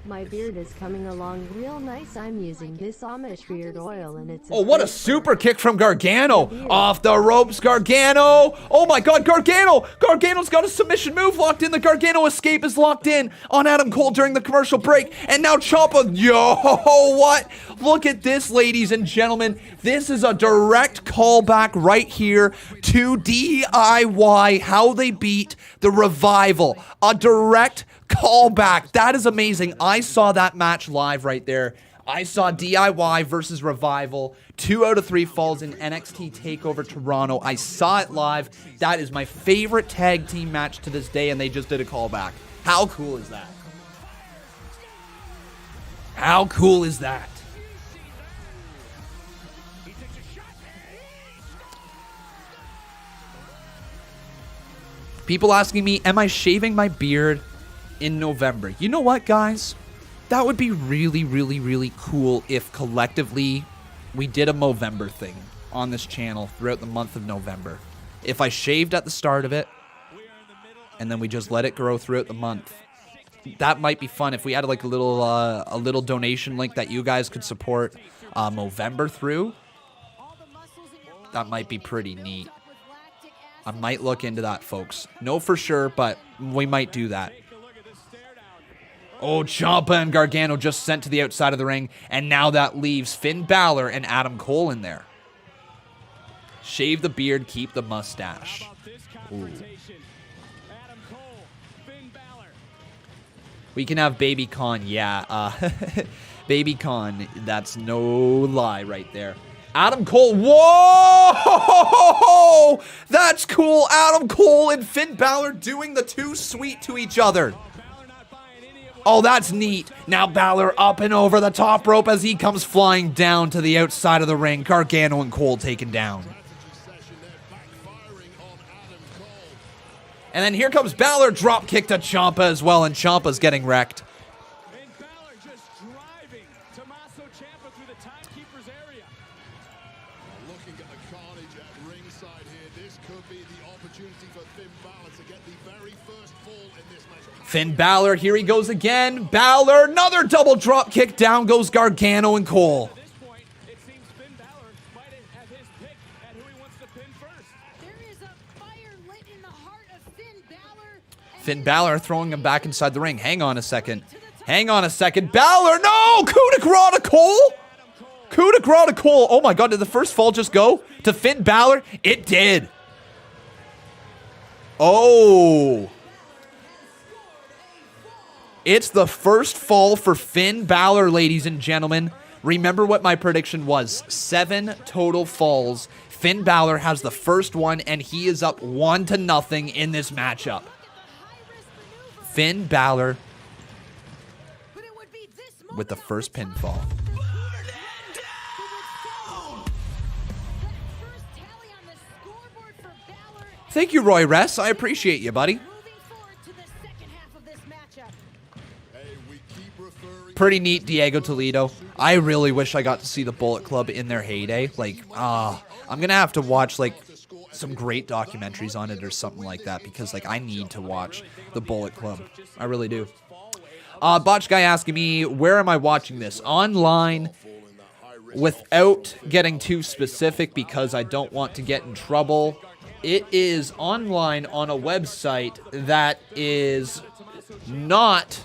My beard is coming along real nice. I'm using this Amish beard oil, and it's... Oh, what a super kick from Gargano. Off the ropes, Gargano. Oh, my God, Gargano. Gargano's got a submission move locked in. The Gargano escape is locked in on Adam Cole during the commercial break. And now Ciampa. Yo, what? Look at this, ladies and gentlemen. This is a direct callback right here to DIY, how they beat the Revival. A direct callback. That is amazing. I saw that match live right there. I saw DIY versus Revival. 2 out of 3 falls in NXT TakeOver Toronto. I saw it live. That is my favorite tag team match to this day, and they just did a callback. How cool is that? How cool is that? People asking me, am I shaving my beard in November? You know what, guys? That would be really, really, really cool if collectively we did a Movember thing on this channel throughout the month of November. If I shaved at the start of it, and then we just let it grow throughout the month. That might be fun if we had like a little donation link that you guys could support Movember through. That might be pretty neat. I might look into that, folks. No for sure, but we might do that. Oh, Ciampa and Gargano just sent to the outside of the ring, and now that leaves Finn Bálor and Adam Cole in there. Shave the beard, keep the mustache. Ooh. We can have Baby Con, yeah. Baby Con, that's no lie right there. Adam Cole, whoa! That's cool. Adam Cole and Finn Balor doing the too sweet to each other. Oh, that's neat. Now Balor up and over the top rope as he comes flying down to the outside of the ring. Gargano and Cole taken down. And then here comes Balor, drop kick to Ciampa as well, and Ciampa's getting wrecked. And Bálor just driving Tommaso Ciampa through the timekeeper's area. Looking at the carnage at ringside here, this could be the opportunity for Finn Balor to get the very first fall in this match. Finn Balor, here he goes again. Balor, another double drop kick. Down goes Gargano and Cole. At this point, it seems Finn Balor might have his pick at who he wants to pin first. There is a fire lit in the heart of Finn Balor. Finn Balor throwing him back inside the ring. Hang on a second. Hang on a second. Balor, no! Coup de grace to Cole? Coup de grace to Cole. Oh my god, did the first fall just go to Finn Balor? It did. Oh. It's the first fall for Finn Balor, ladies and gentlemen. Remember what my prediction was. 7 total falls. Finn Balor has the first one, and he is up 1-0 in this matchup. Finn Balor with the first pinfall. Thank you, Roy Ress. I appreciate you, buddy. Pretty neat, Diego Toledo. I really wish I got to see the Bullet Club in their heyday. Like, I'm going to have to watch, like, some great documentaries on it or something like that because, like, I need to watch the Bullet Club. I really do. Botch guy asking me, where am I watching this? Online, without getting too specific because I don't want to get in trouble. It is online on a website that is not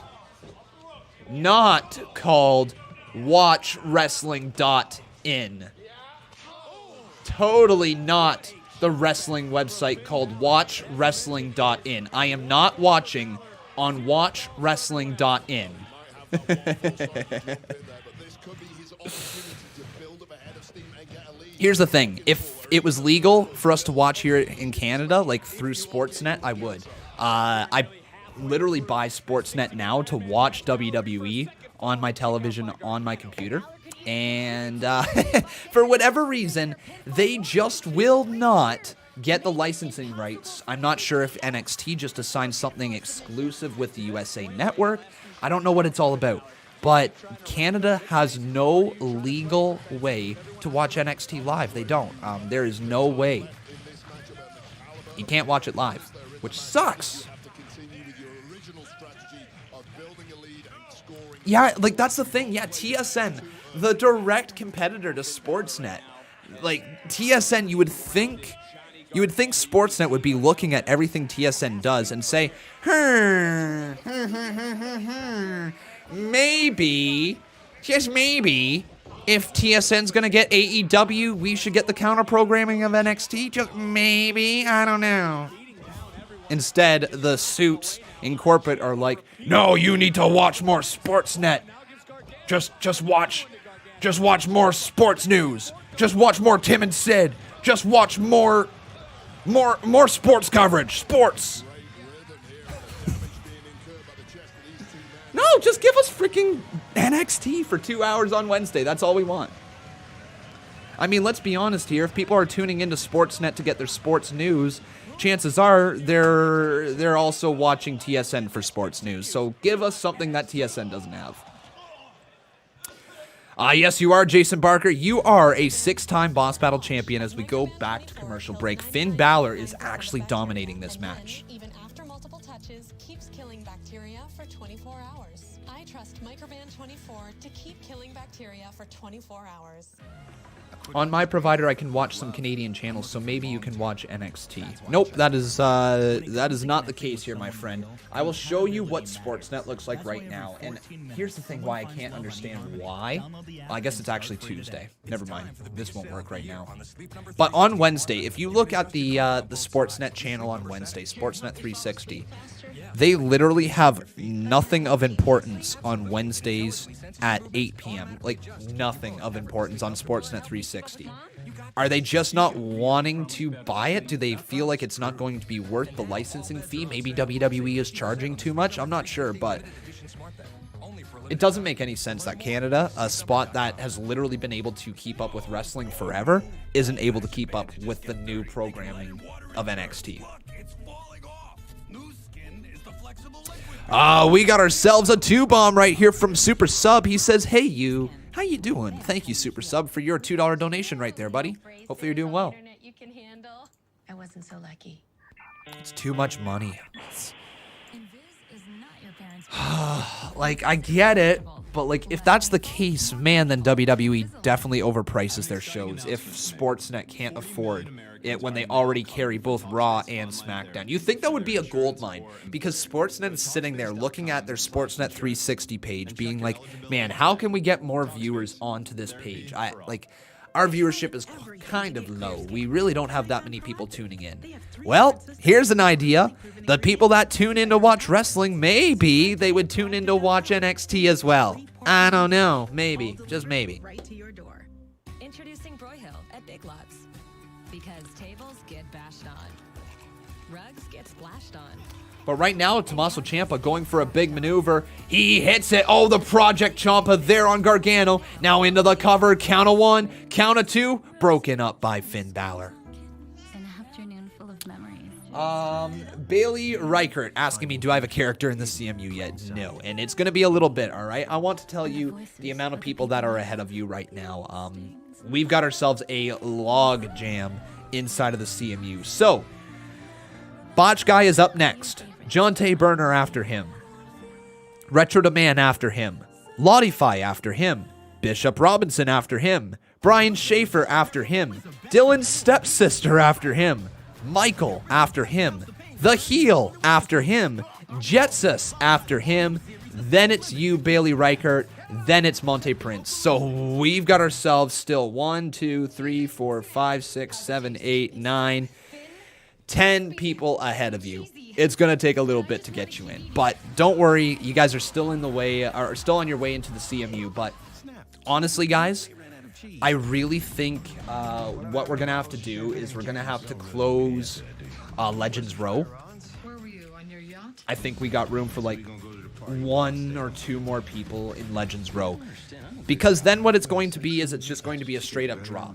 called watchwrestling.in. Totally not the wrestling website called watchwrestling.in. I am not watching on watchwrestling.in. Here's the thing. If it was legal for us to watch here in Canada, like through Sportsnet, I would. I literally buy Sportsnet now to watch WWE on my television on my computer. And for whatever reason, they just will not get the licensing rights. I'm not sure if NXT just assigned something exclusive with the USA Network. I don't know what it's all about. But Canada has no legal way to watch NXT live. They don't. There is no way. You can't watch it live, which sucks. Yeah, like that's the thing. Yeah, TSN, the direct competitor to Sportsnet. Like TSN, you would think Sportsnet would be looking at everything TSN does and say, maybe, just maybe, if TSN's gonna get AEW, we should get the counter programming of NXT. Just maybe, I don't know. Instead, the suits in corporate are like, no, you need to watch more Sportsnet. Just watch more sports news. Just watch more Tim and Sid. Just watch more sports coverage. Sports. No, just give us freaking NXT for 2 hours on Wednesday. That's all we want. I mean, let's be honest here. If people are tuning into Sportsnet to get their sports news, chances are they're also watching TSN for sports news. So give us something that TSN doesn't have. Yes, you are, Jason Barker. You are a 6-time Boss Battle champion as we go back to commercial break. Finn Balor is actually dominating this match. Even after multiple touches, keeps killing bacteria for 24 hours. I trust Microban 24 to keep killing bacteria for 24 hours. On my provider, I can watch some Canadian channels, so maybe you can watch NXT. Nope, that is not the case here, my friend. I will show you what Sportsnet looks like right now, and here's the thing why I can't understand why. Well, I guess it's actually Tuesday. Never mind, this won't work right now. But on Wednesday, if you look at the Sportsnet channel on Wednesday, Sportsnet 360, they literally have nothing of importance on Wednesdays at 8 p.m. Like, nothing of importance on Sportsnet 360. Are they just not wanting to buy it? Do they feel like it's not going to be worth the licensing fee? Maybe WWE is charging too much? I'm not sure, but it doesn't make any sense that Canada, a spot that has literally been able to keep up with wrestling forever, isn't able to keep up with the new programming of NXT. We got ourselves a 2-bomb right here from Super Sub. He says, hey, you. How you doing? Thank you, Super Sub, for your $2 donation right there, buddy. Hopefully you're doing well. I wasn't so lucky. It's too much money. Like, I get it, but, like, if that's the case, man, then WWE definitely overprices their shows if Sportsnet can't afford it when they already carry both Raw and SmackDown. You think that would be a gold mine, because Sportsnet is sitting there looking at their Sportsnet 360 page being like, man, how can we get more viewers onto this page? Our viewership is kind of low. We really don't have that many people tuning in. Well, here's an idea. The people that tune in to watch wrestling, maybe they would tune in to watch NXT as well. I don't know. Maybe. Just maybe. Right to your door. Introducing Broyhill at Big Lots. Because tables get bashed on. Rugs get splashed on. But right now, Tommaso Ciampa going for a big maneuver. He hits it. Oh, the Project Ciampa there on Gargano. Now into the cover. Count of 1, count of 2. Broken up by Finn Bálor. An afternoon full of memories. Bailey Reichert asking me, do I have a character in the CMU yet? No. And it's going to be a little bit, all right? I want to tell you the amount of people that are ahead of you right now. We've got ourselves a log jam inside of the CMU. So, Botch Guy is up next. Jonte Burner after him. Retro the Man after him. Lottify after him. Bishop Robinson after him. Brian Schaefer after him. Dylan's stepsister after him. Michael after him. The Heel after him. Jetsus after him. Then it's you, Bailey Reichert. Then it's Monte Prince. So we've got ourselves still 1, 2, 3, 4, 5, 6, 7, 8, 9, 10 people ahead of you. It's going to take a little bit to get you in. But don't worry, you guys are still in the way, or still on your way into the CMU. But honestly, guys, I really think what we're going to have to do is we're going to have to close Legends Row. I think we got room for like 1 or 2 more people in Legends Row. Because then what it's going to be is it's just going to be a straight up draw.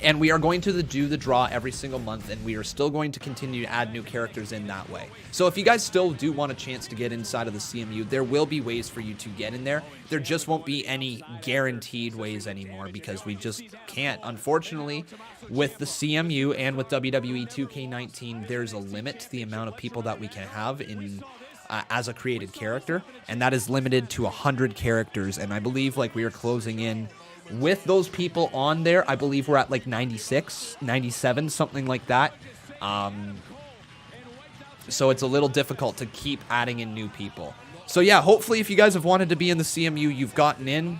And we are going to do the draw every single month, and we are still going to continue to add new characters in that way. So if you guys still do want a chance to get inside of the CMU, there will be ways for you to get in there. There just won't be any guaranteed ways anymore because we just can't. Unfortunately, with the CMU and with WWE 2K19, there's a limit to the amount of people that we can have in as a created character, and that is limited to 100 characters. And I believe like we are closing in with those people on there. I believe we're at like 96, 97, something like that. So it's a little difficult to keep adding in new people. So yeah, hopefully if you guys have wanted to be in the CMU, you've gotten in.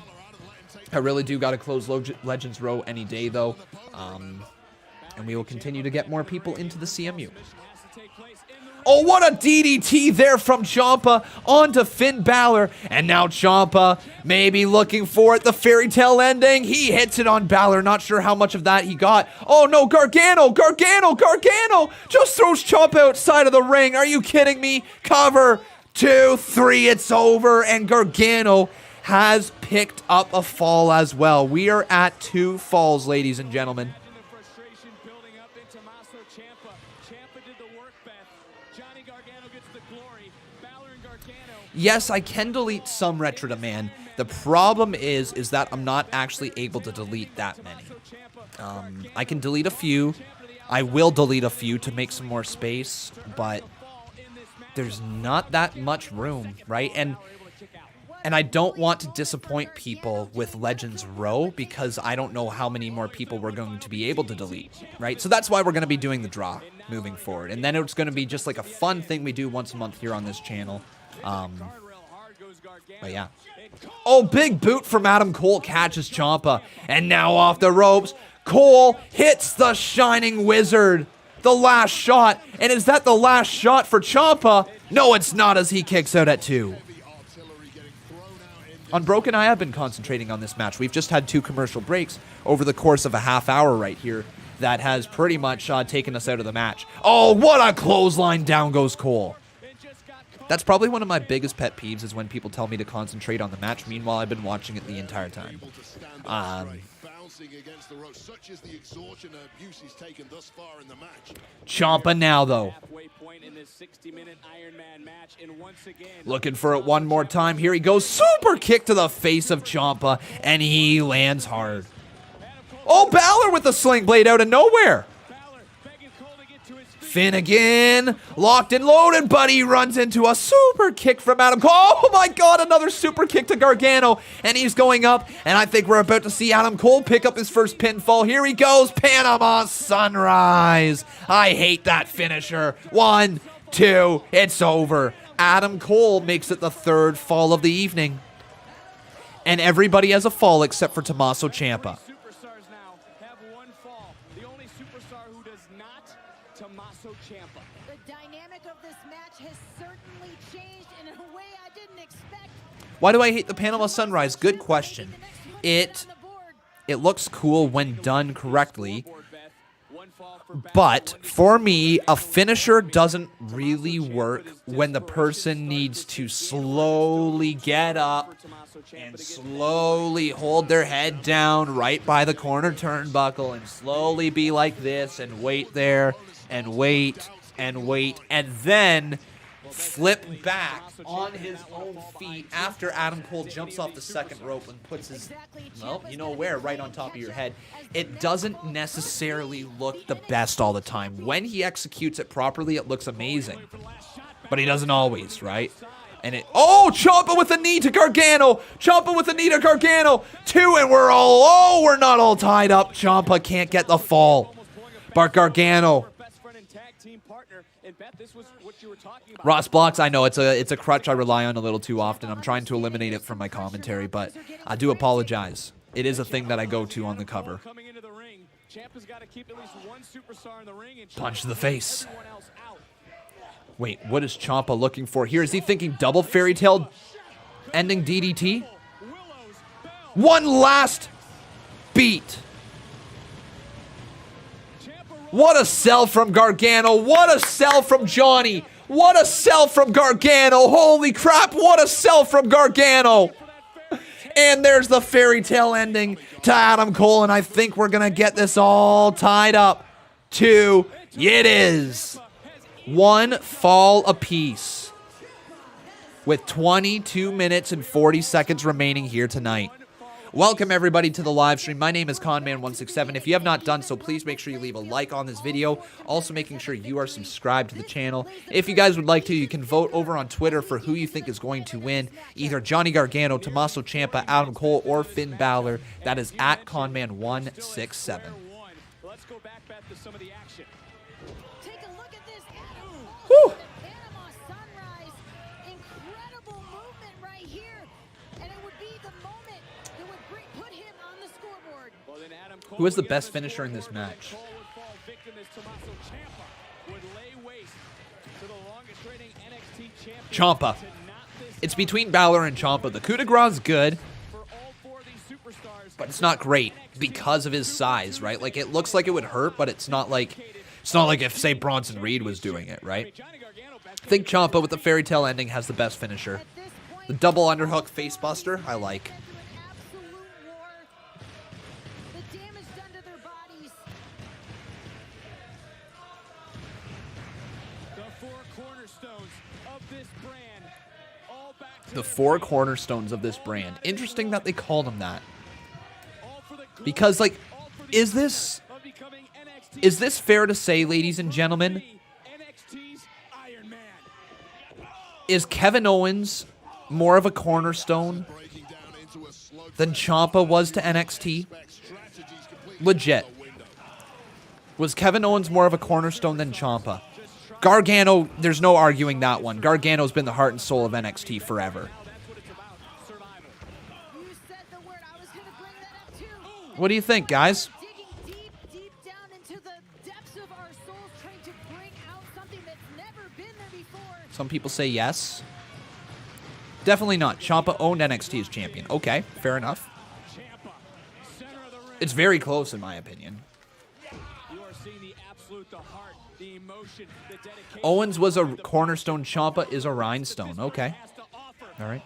I really do got to close Legends Row any day though. And we will continue to get more people into the CMU. Oh, what a DDT there from Ciampa onto Finn Bálor. And now Ciampa maybe looking for it. The fairy tale ending. He hits it on Bálor. Not sure how much of that he got. Oh, no. Gargano. Just throws Ciampa outside of the ring. Are you kidding me? Cover. 2, 3. It's over. And Gargano has picked up a fall as well. We are at 2 falls, ladies and gentlemen. Yes, I can delete some Retro to Man. The problem is that I'm not actually able to delete that many. I can delete a few. I will delete a few to make some more space, but there's not that much room, right? And And I don't want to disappoint people with Legends Row because I don't know how many more people we're going to be able to delete, right? So that's why we're going to be doing the draw moving forward. And then it's going to be just like a fun thing we do once a month here on this channel. But yeah. Oh, big boot from Adam Cole, catches Ciampa. And now off the ropes, Cole hits the Shining Wizard. The last shot. And is that the last shot for Ciampa? No, it's not, as he kicks out at 2. Unbroken, I have been concentrating on this match. We've just had 2 commercial breaks over the course of a half hour right here that has pretty much taken us out of the match. Oh, what a clothesline. Down goes Cole. That's probably one of my biggest pet peeves is when people tell me to concentrate on the match. Meanwhile, I've been watching it the entire time. Ciampa now, though. Looking for it one more time. Here he goes. Super kick to the face of Ciampa, and he lands hard. Oh, Bálor with the sling blade out of nowhere. Finn again, locked and loaded, but he runs into a super kick from Adam Cole. Oh my God, another super kick to Gargano, and he's going up, and I think we're about to see Adam Cole pick up his first pinfall. Here he goes, Panama Sunrise. I hate that finisher. 1, 2, it's over. Adam Cole makes it the 3rd fall of the evening, and everybody has a fall except for Tommaso Ciampa. Why do I hate the Panama Sunrise? Good question. It looks cool when done correctly, but for me, a finisher doesn't really work when the person needs to slowly get up and slowly hold their head down right by the corner turnbuckle and slowly be like this and wait there and wait and wait and then flip back on his own feet after Adam Cole jumps off the second rope and puts his, well, you know where, right on top of your head. It doesn't necessarily look the best all the time. When he executes it properly, it looks amazing. But he doesn't always, right? And it, oh, Ciampa with a knee to Gargano. Ciampa with a knee to Gargano. 2, and we're all, oh, we're not all tied up. Ciampa can't get the fall. But Gargano. Ross blocks, I know it's a crutch I rely on a little too often. I'm trying to eliminate it from my commentary, but I do apologize. It is a thing that I go to on the cover. Punch to the face. Wait, what is Ciampa looking for here? Is he thinking double fairy tale ending DDT? One last beat. What a sell from Gargano. What a sell from Johnny. What a sell from Gargano. Holy crap, what a sell from Gargano. And there's the fairy tale ending to Adam Cole, and I think we're going to get this all tied up to, it is, 1 fall apiece with 22 minutes and 40 seconds remaining here tonight. Welcome everybody to the live stream. My name is Conman167. If you have not done so, please make sure you leave a like on this video. Also making sure you are subscribed to the channel. If you guys would like to, you can vote over on Twitter for who you think is going to win. Either Johnny Gargano, Tommaso Ciampa, Adam Cole, or Finn Bálor. That is at Conman167. Let's go back to some of the action. Take a look at this. Woo! Panama Sunrise. Incredible movement right here. And it would be the moment that would put him on the scoreboard. Who is the best finisher in this match? Ciampa. It's between Bálor and Ciampa. The coup de grace is good, but it's not great because of his size, right? Like, it looks like it would hurt, but it's not like if, say, Bronson Reed was doing it, right? I think Ciampa with the fairy tale ending has the best finisher. The double underhook face buster, I like. The 4 cornerstones of this brand. Interesting that they called them that. Because, like, is this fair to say, ladies and gentlemen? Is Kevin Owens more of a cornerstone than Ciampa was to NXT? Legit. Was Kevin Owens more of a cornerstone than Ciampa? Gargano, there's no arguing that one. Gargano's been the heart and soul of NXT forever. What do you think, guys? Some people say yes. Definitely not. Ciampa owned NXT as champion. Okay, fair enough. It's very close in my opinion. Owens was a cornerstone. Ciampa is a rhinestone. Okay. All right.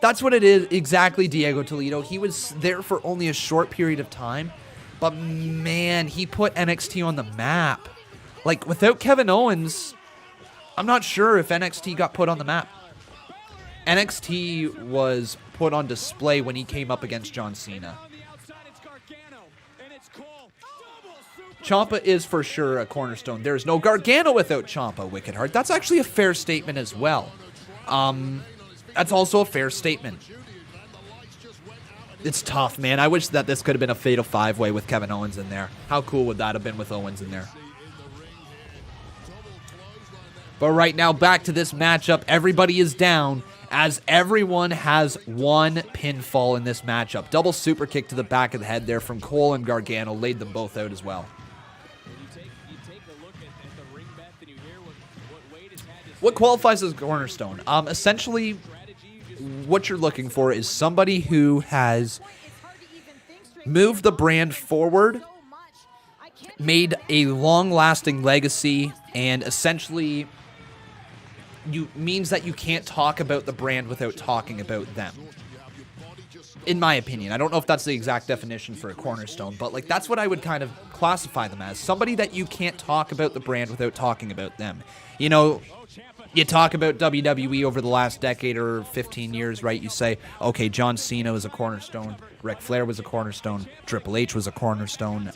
That's what it is exactly, Diego Toledo. He was there for only a short period of time, but man, he put NXT on the map. Like, without Kevin Owens, I'm not sure if NXT got put on the map. NXT was put on display when he came up against John Cena. Ciampa is for sure a cornerstone. There's no Gargano without Ciampa, Wicked Heart. That's actually a fair statement as well. That's also a fair statement. It's tough, man. I wish that this could have been a fatal five-way with Kevin Owens in there. How cool would that have been with Owens in there? But right now, back to this matchup. Everybody is down as everyone has one pinfall in this matchup. Double super kick to the back of the head there from Cole, and Gargano laid them both out as well. What qualifies as a cornerstone? Essentially, what you're looking for is somebody who has moved the brand forward, made a long-lasting legacy, and essentially means that you can't talk about the brand without talking about them. In my opinion. I don't know if that's the exact definition for a cornerstone, but like that's what I would kind of classify them as. Somebody that you can't talk about the brand without talking about them. You know, you talk about WWE over the last decade or 15 years, right? You say, okay, John Cena was a cornerstone, Ric Flair was a cornerstone, Triple H was a cornerstone,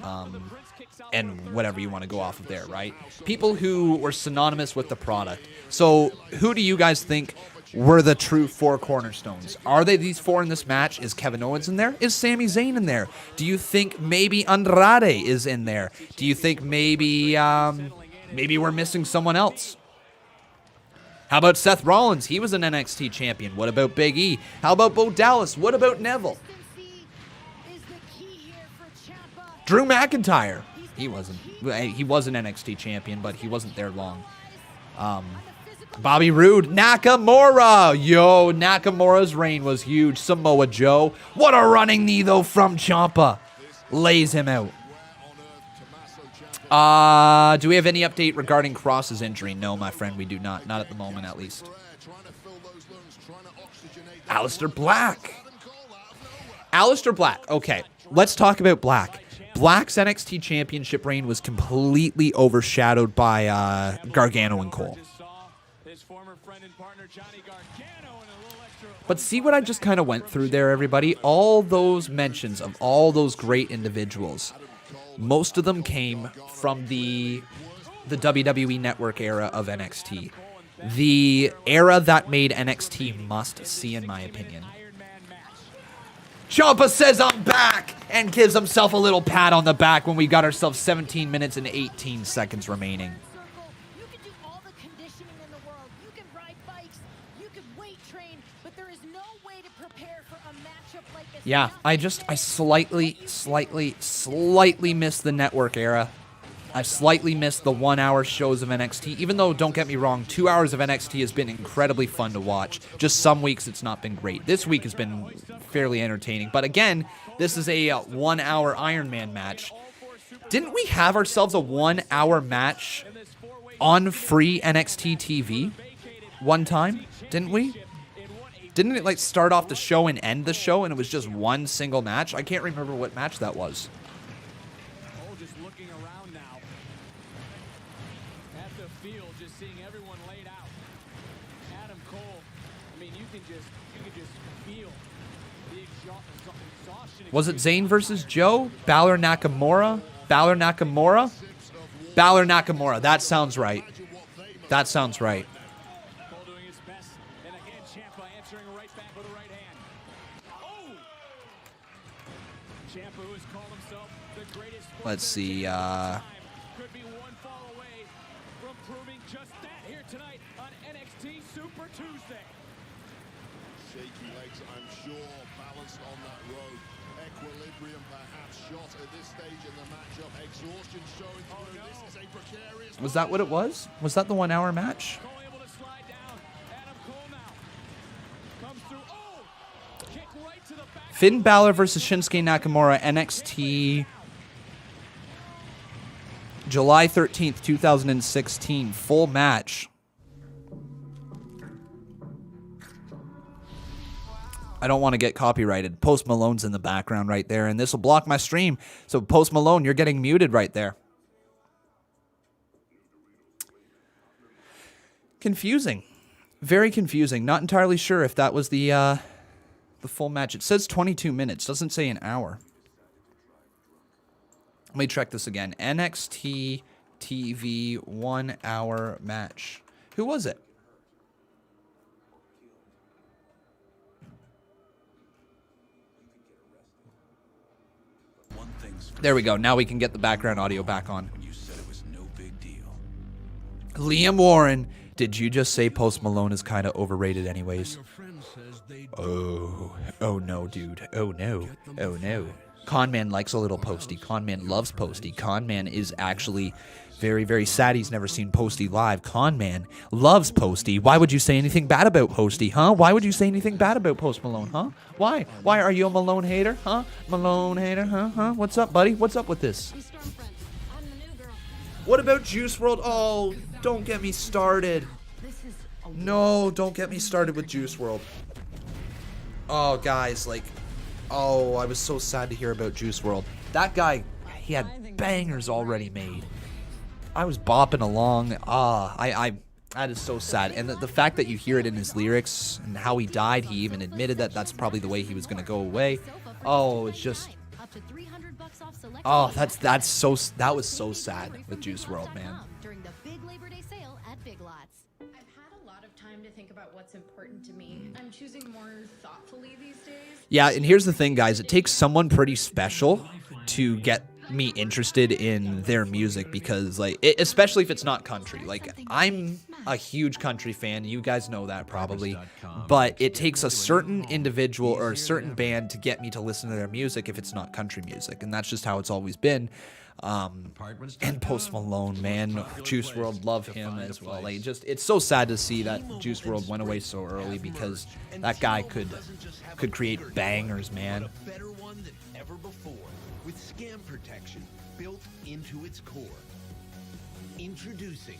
and whatever you want to go off of there, right? People who were synonymous with the product. So who do you guys think were the true four cornerstones? Are they these four in this match? Is Kevin Owens in there? Is Sami Zayn in there? Do you think maybe Andrade is in there? Do you think maybe we're missing someone else? How about Seth Rollins? He was an NXT champion. What about Big E? How about Bo Dallas? What about Neville? Drew McIntyre. He wasn't. He was an NXT champion, but he wasn't there long. Bobby Roode. Nakamura. Yo, Nakamura's reign was huge. Samoa Joe. What a running knee, though, from Ciampa. Lays him out. Do we have any update regarding Cross's injury? No, my friend, we do not. Not at the moment, at least. Aleister Black. Aleister Black. Okay, let's talk about Black. Black's NXT Championship reign was completely overshadowed by Gargano and Cole. But see what I just kind of went through there, everybody? All those mentions of all those great individuals. Most of them came from the WWE Network era of NXT. The era that made NXT must-see, in my opinion. Ciampa says, I'm back, and gives himself a little pat on the back when we got ourselves 17 minutes and 18 seconds remaining. Yeah, I slightly missed the network era. I slightly missed the 1 hour shows of NXT, even though, don't get me wrong, 2 hours of NXT has been incredibly fun to watch. Just some weeks it's not been great. This week has been fairly entertaining. But again, this is a 1 hour Ironman match. Didn't we have ourselves a 1 hour match on free NXT TV one time? Didn't we? Didn't it like start off the show and end the show and it was just one single match? I can't remember what match that was. Just looking around now at the field, just seeing everyone laid out. Adam Cole, I mean, you can just feel the exhaustion. Was it Zayn versus Joe? Bálor Nakamura? Bálor Nakamura? Bálor Nakamura. That sounds right. That sounds right. Ciampa, who has called himself the greatest let's see. could be one fall away from proving just that here tonight on NXT Super Tuesday. Shaky legs, I'm sure, balanced on that rope. Equilibrium perhaps shot at this stage in the matchup. Exhaustion showing through. This is a precarious. Was that what it was? Was that the 1 hour match? Cole able to slide down. Adam Cole now comes through. Oh! Kick right to the back. Finn Balor versus Shinsuke Nakamura, NXT, July 13th, 2016. Full match. I don't want to get copyrighted. Post Malone's in the background right there, and this will block my stream. So Post Malone, you're getting muted right there. Confusing. Very confusing. Not entirely sure if that was the full match. It says 22 minutes. Doesn't say an hour. Let me check this again. NXT TV 1 hour match. Who was it? There we go. Now we can get the background audio back on. Liam Warren, did you just say Post Malone is kind of overrated anyways? Oh no, dude. Oh no. Conman likes a little Posty. Conman loves Posty. Conman is actually very, very sad he's never seen Posty live. Conman loves Posty. Why would you say anything bad about Posty, huh? Why would you say anything bad about Post Malone, huh? Why? Why are you a Malone hater, huh? Malone hater, huh? What's up, buddy? What's up with this? What about Juice WRLD? Oh, don't get me started. No, don't get me started with Juice WRLD. Oh, guys, like, oh, I was so sad to hear about Juice WRLD. That guy, he had bangers already made. I was bopping along. That is so sad. And the fact that you hear it in his lyrics and how he died, he even admitted that that's probably the way he was going to go away. Oh, it's just, oh, that was so sad with Juice WRLD, man. During the big Labor Day sale at Big Lots. I've had a lot of time to think about what's important to me. I'm choosing more thoughtfully these days. Yeah, and here's the thing, guys. It takes someone pretty special to get me interested in their music because, like, especially if it's not country. Like, I'm a huge country fan. You guys know that probably. But it takes a certain individual or a certain band to get me to listen to their music if it's not country music. And that's just how it's always been. And Post Malone, man, Juice WRLD, love him as well. Like, it's so sad to see that Juice WRLD went away so early because that guy could create bangers, man. Better one than ever before with scam protection built into its core. Introducing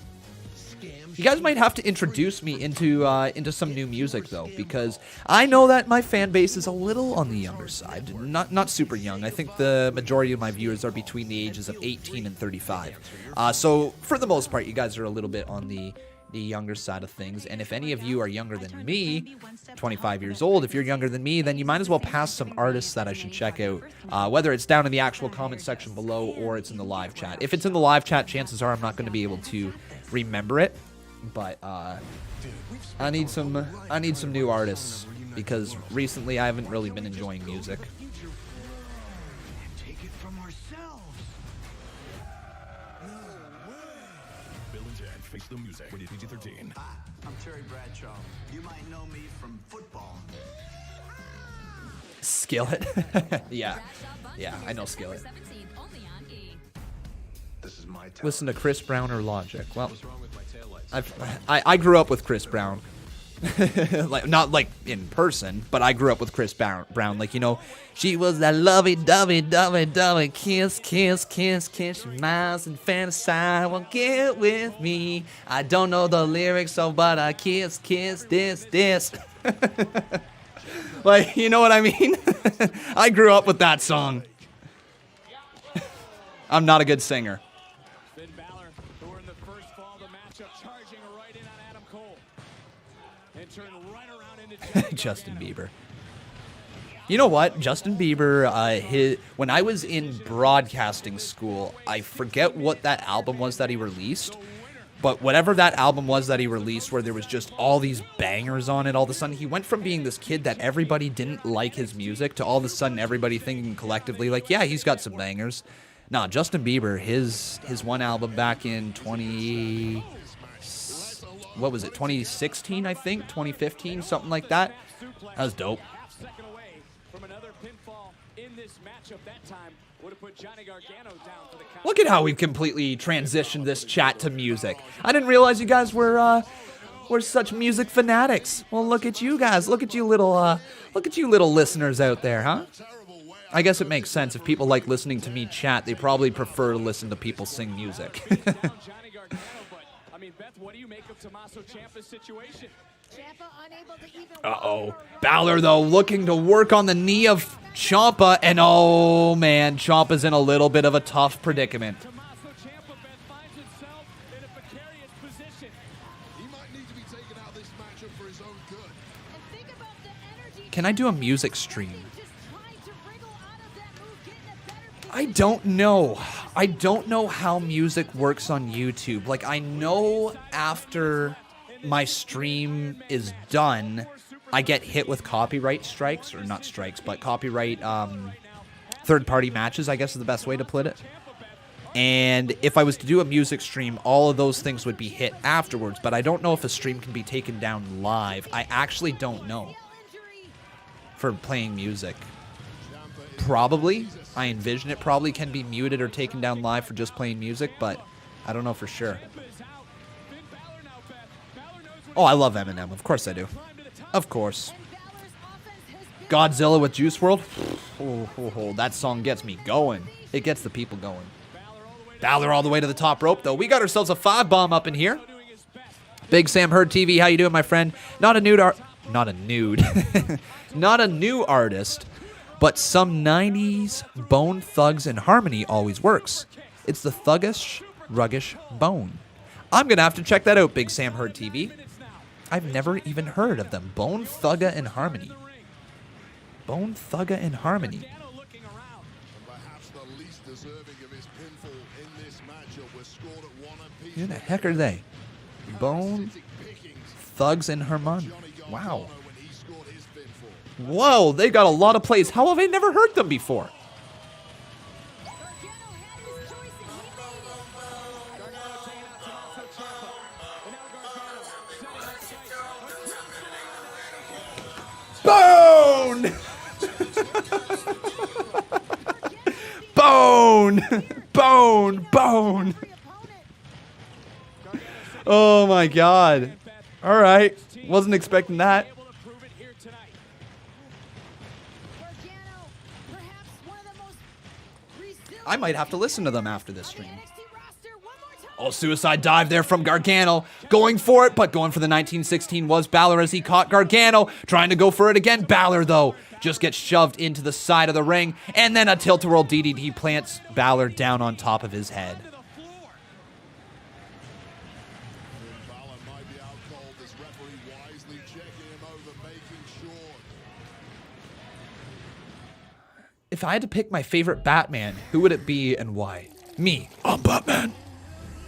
Scam. You guys might have to introduce me into some new music though, because I know that my fan base is a little on the younger side, not super young. I think the majority of my viewers are between the ages of 18 and 35. So for the most part, you guys are a little bit on the younger side of things. And if any of you are younger than me, 25 years old, if you're younger than me, then you might as well pass some artists that I should check out, whether it's down in the actual comment section below or it's in the live chat. If it's in the live chat, chances are I'm not going to be able to remember it, but I need some new artists because recently I haven't really been enjoying music. Face the music. Rated PG-13. Hi, I'm Terry Bradshaw. You might know me from football. Skillet. Yeah, I know Skillet. This is my talent. Listen to Chris Brown or Logic. Well, I grew up with Chris Brown. Like, not like in person, but I grew up with Chris Brown. Like, you know, she was that lovey-dovey, kiss, kiss, kiss, kiss, she smiles and fantasize, well, get with me. I don't know the lyrics, so but I kiss, kiss, this. Like, you know what I mean? I grew up with that song. I'm not a good singer. Finn Balor, who were in the first fall of the matchup, charging right in on Adam Cole. And turn right around into Justin Bieber. You know what? Justin Bieber, when I was in broadcasting school, I forget what that album was that he released, But whatever that album was that he released where there was just all these bangers on it, all of a sudden he went from being this kid that everybody didn't like his music to all of a sudden everybody thinking collectively like, yeah, he's got some bangers. Nah, Justin Bieber, his one album back in 2016, I think? 2015, something like that. That was dope. Look at how we've completely transitioned this chat to music. I didn't realize you guys were such music fanatics. Well, look at you guys. Look at you little listeners out there, huh? I guess it makes sense. If people like listening to me chat, they probably prefer to listen to people sing music. I mean, Beth, what do you make of Tommaso Ciampa's situation? Ciampa unable to even Uh-oh. Bálor, though, looking to work on the knee of Ciampa, and oh, man, Ciampa's in a little bit of a tough predicament. Tommaso Ciampa, Beth, finds himself in a precarious position. He might need to be taken out of this matchup for his own good. And think about the energy. Can I do a music stream? I don't know. I don't know how music works on YouTube. Like, I know after my stream is done, I get hit with copyright strikes, or not strikes, but copyright third-party matches, I guess is the best way to put it. And if I was to do a music stream, all of those things would be hit afterwards, but I don't know if a stream can be taken down live. I actually don't know for playing music. Probably. I envision it probably can be muted or taken down live for just playing music, but I don't know for sure. Oh, I love Eminem. Of course I do. Of course. Godzilla with Juice WRLD. Oh, that song gets me going. It gets the people going. Bálor all the way to the top rope, though. We got ourselves a 5-bomb up in here. Big Sam Herd TV, how you doing, my friend? Not a nude not a new artist, but some 90s Bone Thugs and Harmony always works. It's the thuggish, ruggish bone. I'm going to have to check that out, Big Sam Herd TV. I've never even heard of them. Bone Thugga and Harmony. Bone Thugga and Harmony. Who the heck are they? Bone Thugs and Harmony. Wow. Whoa, they got a lot of plays. How have I never heard them before? Bone! Bone! Bone! Bone! Oh my god. All right. Wasn't expecting that. I might have to listen to them after this stream. Oh, suicide dive there from Gargano. Going for it, but going for the 1916 was Bálor as he caught Gargano. Trying to go for it again. Bálor, though, just gets shoved into the side of the ring. And then a tilt-a-whirl DDT plants Bálor down on top of his head. If I had to pick my favorite Batman, who would it be and why? Me. I'm Batman.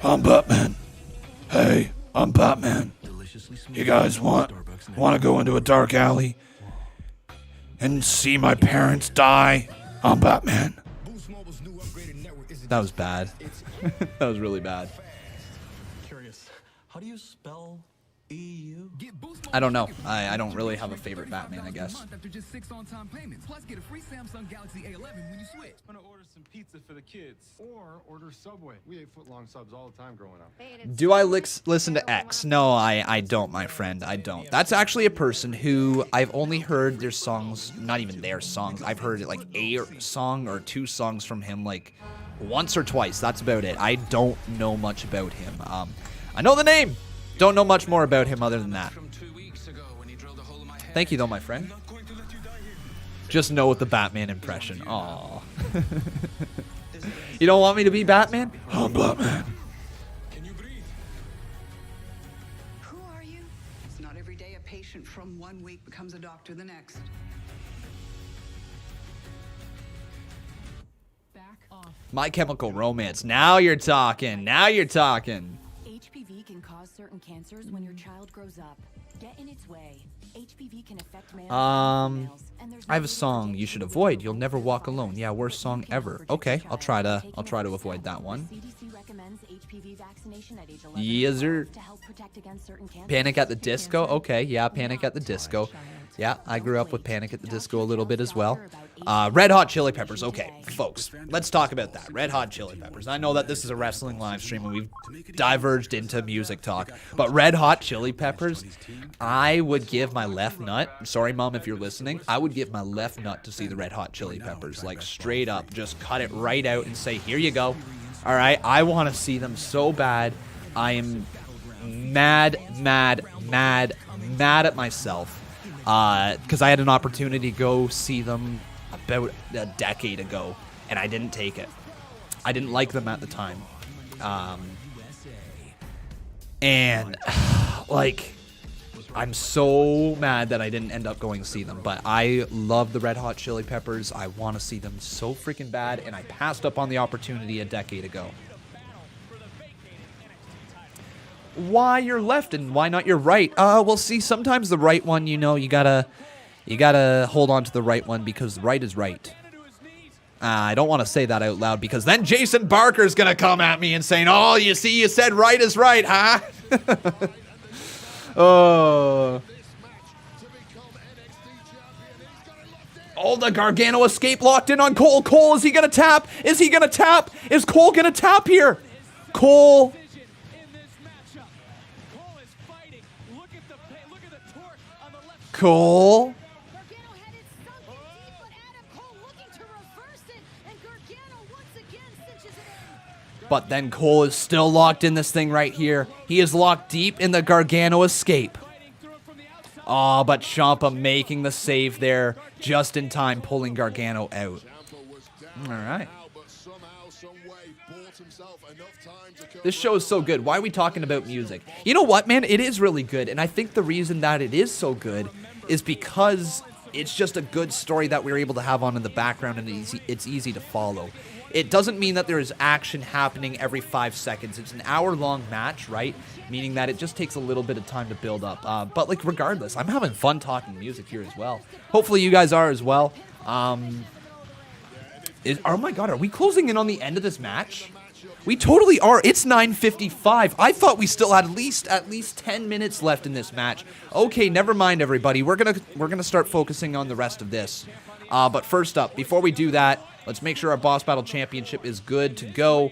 I'm Batman. Hey, I'm Batman. You guys want to go into a dark alley and see my parents die? I'm Batman. That was bad. That was really bad. Curious, how do you spell EU? I don't know. I don't really have a favorite Batman, I guess. After just 6 on-time payments, plus get a free Samsung Galaxy A11 when you switch. I'm gonna order some pizza for the kids, or order Subway. We ate foot-long subs all the time growing up. Do I listen to X? No, I don't, my friend. I don't. That's actually a person who I've only heard their songs, not even their songs. I've heard like a song or 2 songs from him like once or twice. That's about it. I don't know much about him. I know the name. Don't know much more about him other than that. Thank you, though, my friend. Just know with the Batman impression. Aww. You don't want me to be Batman? I'm Batman. Who are you? It's not every day a patient from one week becomes a doctor the next. My Chemical Romance. Now you're talking. Now you're talking. HPV cancers when your child grows up. Get in its way. HPV can affect males. I have a song you should avoid. You'll never walk alone. Yeah, worst song ever. Okay, I'll try to avoid that one. Yes, sir. Panic at the Disco. Okay, yeah, Panic at the Disco. Yeah, I grew up with Panic at the Disco a little bit as well. Red Hot Chili Peppers. Okay, folks, let's talk about that. Red Hot Chili Peppers. I know that this is a wrestling live stream and we've diverged into music talk, but Red Hot Chili Peppers, I would give my left nut. Sorry, Mom, if you're listening. I would give my left nut to see the Red Hot Chili Peppers. Like, straight up, just cut it right out and say, here you go. All right, I want to see them so bad. I am mad at myself. Because I had an opportunity to go see them about a decade ago, and I didn't take it. I didn't like them at the time. And, like, I'm so mad that I didn't end up going to see them. But I love the Red Hot Chili Peppers. I want to see them so freaking bad, and I passed up on the opportunity a decade ago. Why your left and why not your right? Well, see, sometimes the right one, you know, you gotta hold on to the right one because the right is right. I don't want to say that out loud because then Jason Barker's gonna come at me and saying, "Oh, you see, you said right is right, huh?" Oh, the Gargano escape locked in on Cole. Cole, is he gonna tap? Is he gonna tap? Is Cole gonna tap here? Cole. Cole. But then Cole is still locked in this thing right here. He is locked deep in the Gargano escape. Oh, but Ciampa making the save there just in time, pulling Gargano out. All right. This show is so good. Why are we talking about music? You know what, man? It is really good. And I think the reason that it is so good is because it's just a good story that we're able to have on in the background, and it's easy to follow. It doesn't mean that there is action happening every 5 seconds. It's an hour-long match, right? Meaning that it just takes a little bit of time to build up. But, like, regardless, I'm having fun talking music here as well. Hopefully you guys are as well. Oh, my God, are we closing in on the end of this match? We totally are. It's 9:55. I thought we still had at least 10 minutes left in this match. Okay, never mind, everybody. We're gonna start focusing on the rest of this. But first up, before we do that, let's make sure our Boss Battle Championship is good to go.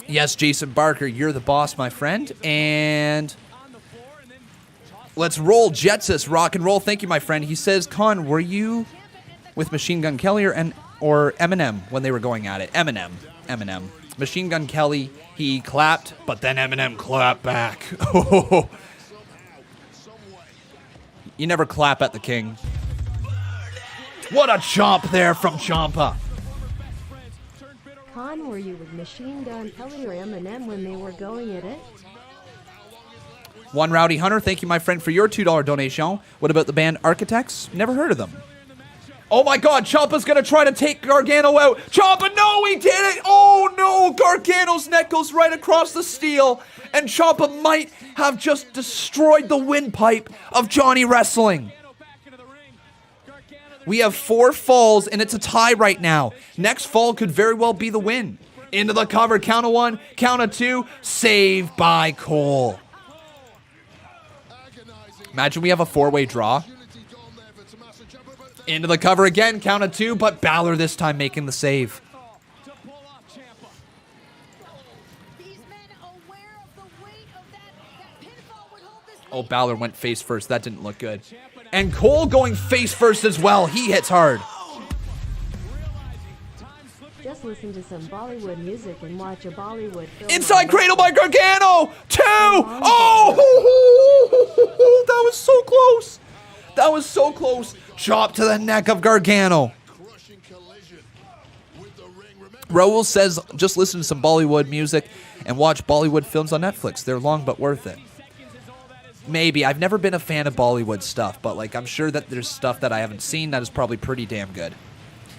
Yes, Jason Barker, you're the boss, my friend. And let's roll. Jetsus, rock and roll. Thank you, my friend. He says, Con, were you with Machine Gun Kelly or Eminem when they were going at it? Eminem. Machine Gun Kelly, he clapped, but then Eminem clapped back. You never clap at the king. What a chomp there from Ciampa. Con, were you with Machine Gun Kelly or Eminem when they were going at it? One Rowdy Hunter, thank you, my friend, for your $2 donation. What about the band Architects? Never heard of them. Oh my God, Ciampa's gonna try to take Gargano out. Ciampa, no, he did it! Oh no, Gargano's neck goes right across the steel, and Ciampa might have just destroyed the windpipe of Johnny Wrestling. We have 4 falls, and it's a tie right now. Next fall could very well be the win. Into the cover, count of 1, count of 2, save by Cole. Imagine we have a 4-way draw. Into the cover again, count of 2, but Bálor this time making the save. Oh, Bálor went face first. That didn't look good. And Cole going face first as well. He hits hard. Just listen to some Bollywood music and watch a Bollywood film. Inside cradle by Gargano. 2. Oh, that was so close. That was so close. Chop to the neck of Gargano. Raul says, just listen to some Bollywood music and watch Bollywood films on Netflix. They're long but worth it. Maybe. I've never been a fan of Bollywood stuff, but like I'm sure that there's stuff that I haven't seen that is probably pretty damn good.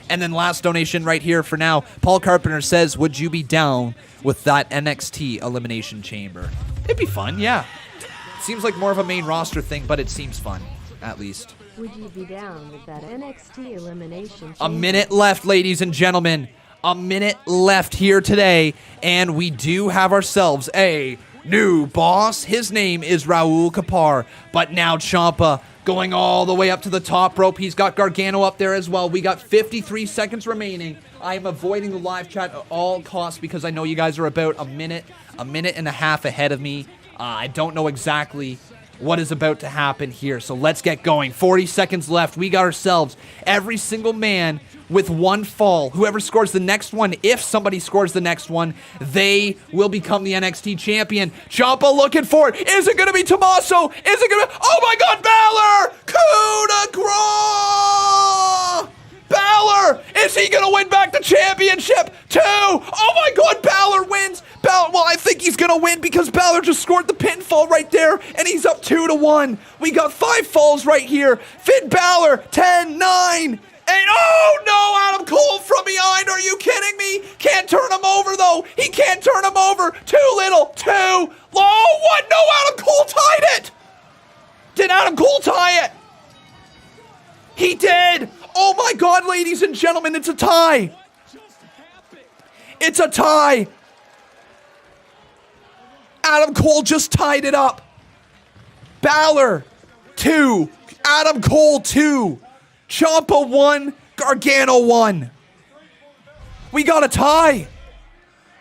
And then last donation right here for now. Paul Carpenter says, would you be down with that NXT Elimination Chamber? It'd be fun, yeah. Seems like more of a main roster thing, but it seems fun, at least. Would you be down with that NXT elimination? A minute left, ladies and gentlemen. A minute left here today, and we do have ourselves a new boss. His name is Raul Kapar, but now Ciampa going all the way up to the top rope. He's got Gargano up there as well. We got 53 seconds remaining. I am avoiding the live chat at all costs because I know you guys are about a minute and a half ahead of me. I don't know exactly what is about to happen here, so let's get going. 40 seconds left. We got ourselves every single man with one fall. Whoever scores the next one, if somebody scores the next one, they will become the NXT champion. Ciampa looking for it. Is it going to be Tommaso? Is it going to be... Oh my God, Bálor! Coup de grace! Bálor! Is he going to win back the championship? 2! Oh my God, Bálor wins! Well, I think he's going to win because Bálor just scored the pinfall right there, and he's up 2-1. We got 5 falls right here. Finn Bálor, 10, 9, 8. Oh no, Adam Cole from behind. Are you kidding me? Can't turn him over though. He can't turn him over. Too little. 2. Oh, what? No, Adam Cole tied it. Did Adam Cole tie it? He did. Oh my God, ladies and gentlemen, it's a tie. It's a tie. Adam Cole just tied it up. Bálor, 2. Adam Cole, 2. Ciampa 1, Gargano 1. We got a tie.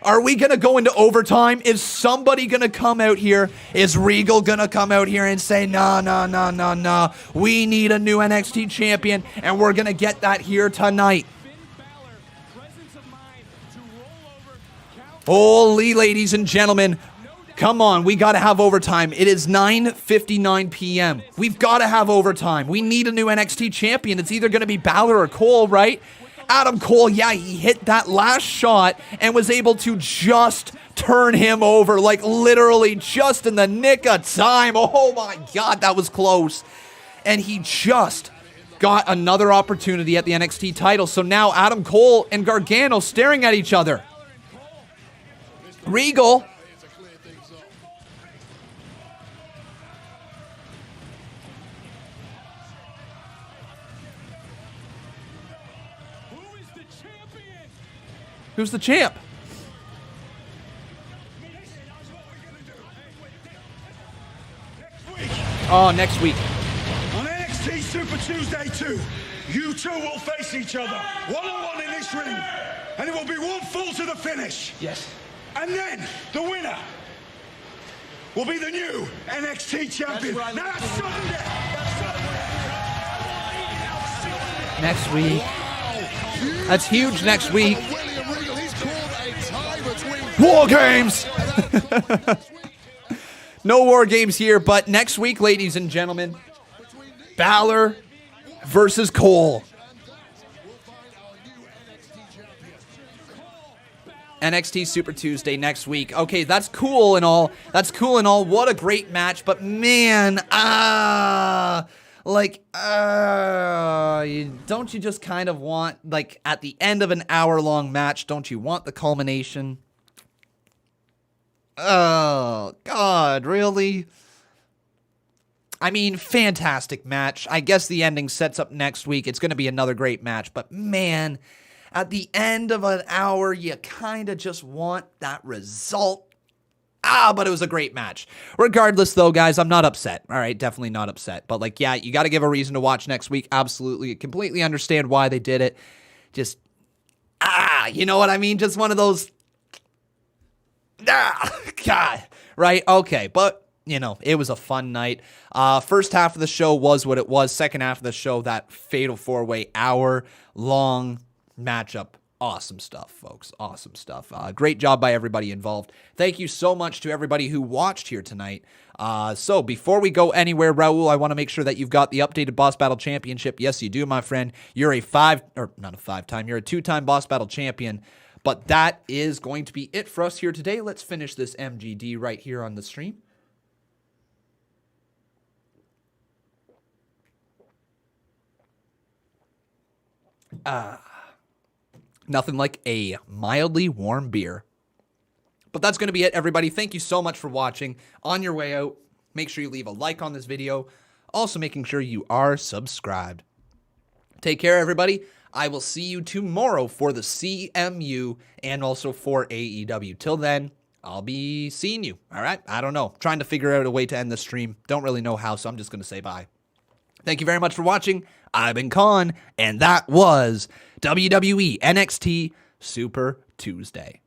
Are we going to go into overtime? Is somebody going to come out here? Is Regal going to come out here and say, no, we need a new NXT champion, and we're going to get that here tonight? Holy ladies and gentlemen, come on, we got to have overtime. It is 9:59 p.m. We've got to have overtime. We need a new NXT champion. It's either going to be Bálor or Cole, right? Adam Cole, yeah, he hit that last shot and was able to just turn him over, like literally just in the nick of time. Oh my God, that was close. And he just got another opportunity at the NXT title. So now Adam Cole and Gargano staring at each other. Regal. Who's the champ? Oh, next week. On NXT Super Tuesday 2, you two will face each other one-on-one in this ring, and it will be one fall to the finish. Yes. And then the winner will be the new NXT champion. Now that's Sunday. Next week. That's huge next week. War Games! No War Games here, but next week, ladies and gentlemen, Bálor versus Cole. NXT Super Tuesday next week. Okay, that's cool and all. That's cool and all. What a great match, but man, don't you just kind of want, like, at the end of an hour-long match, don't you want the culmination? Oh, God, really? I mean, fantastic match. I guess the ending sets up next week. It's going to be another great match, but man, at the end of an hour, you kind of just want that result. But it was a great match. Regardless, though, guys, I'm not upset. All right, definitely not upset. But, like, yeah, you got to give a reason to watch next week. Absolutely. Completely understand why they did it. Just, you know what I mean? Just one of those, God, right? Okay, but, you know, it was a fun night. First half of the show was what it was. Second half of the show, that fatal four-way hour-long matchup. Awesome stuff, folks. Awesome stuff. Great job by everybody involved. Thank you so much to everybody who watched here tonight. So before we go anywhere, Raul, I want to make sure that you've got the updated Boss Battle Championship. Yes, you do, my friend. You're a you're a 2-time Boss Battle Champion. But that is going to be it for us here today. Let's finish this MGD right here on the stream. Nothing like a mildly warm beer. But that's going to be it, everybody. Thank you so much for watching. On your way out, make sure you leave a like on this video. Also making sure you are subscribed. Take care, everybody. I will see you tomorrow for the CMU and also for AEW. Till then, I'll be seeing you, all right? I don't know. Trying to figure out a way to end the stream. Don't really know how, so I'm just going to say bye. Thank you very much for watching. I've been Con, and that was WWE NXT Super Tuesday.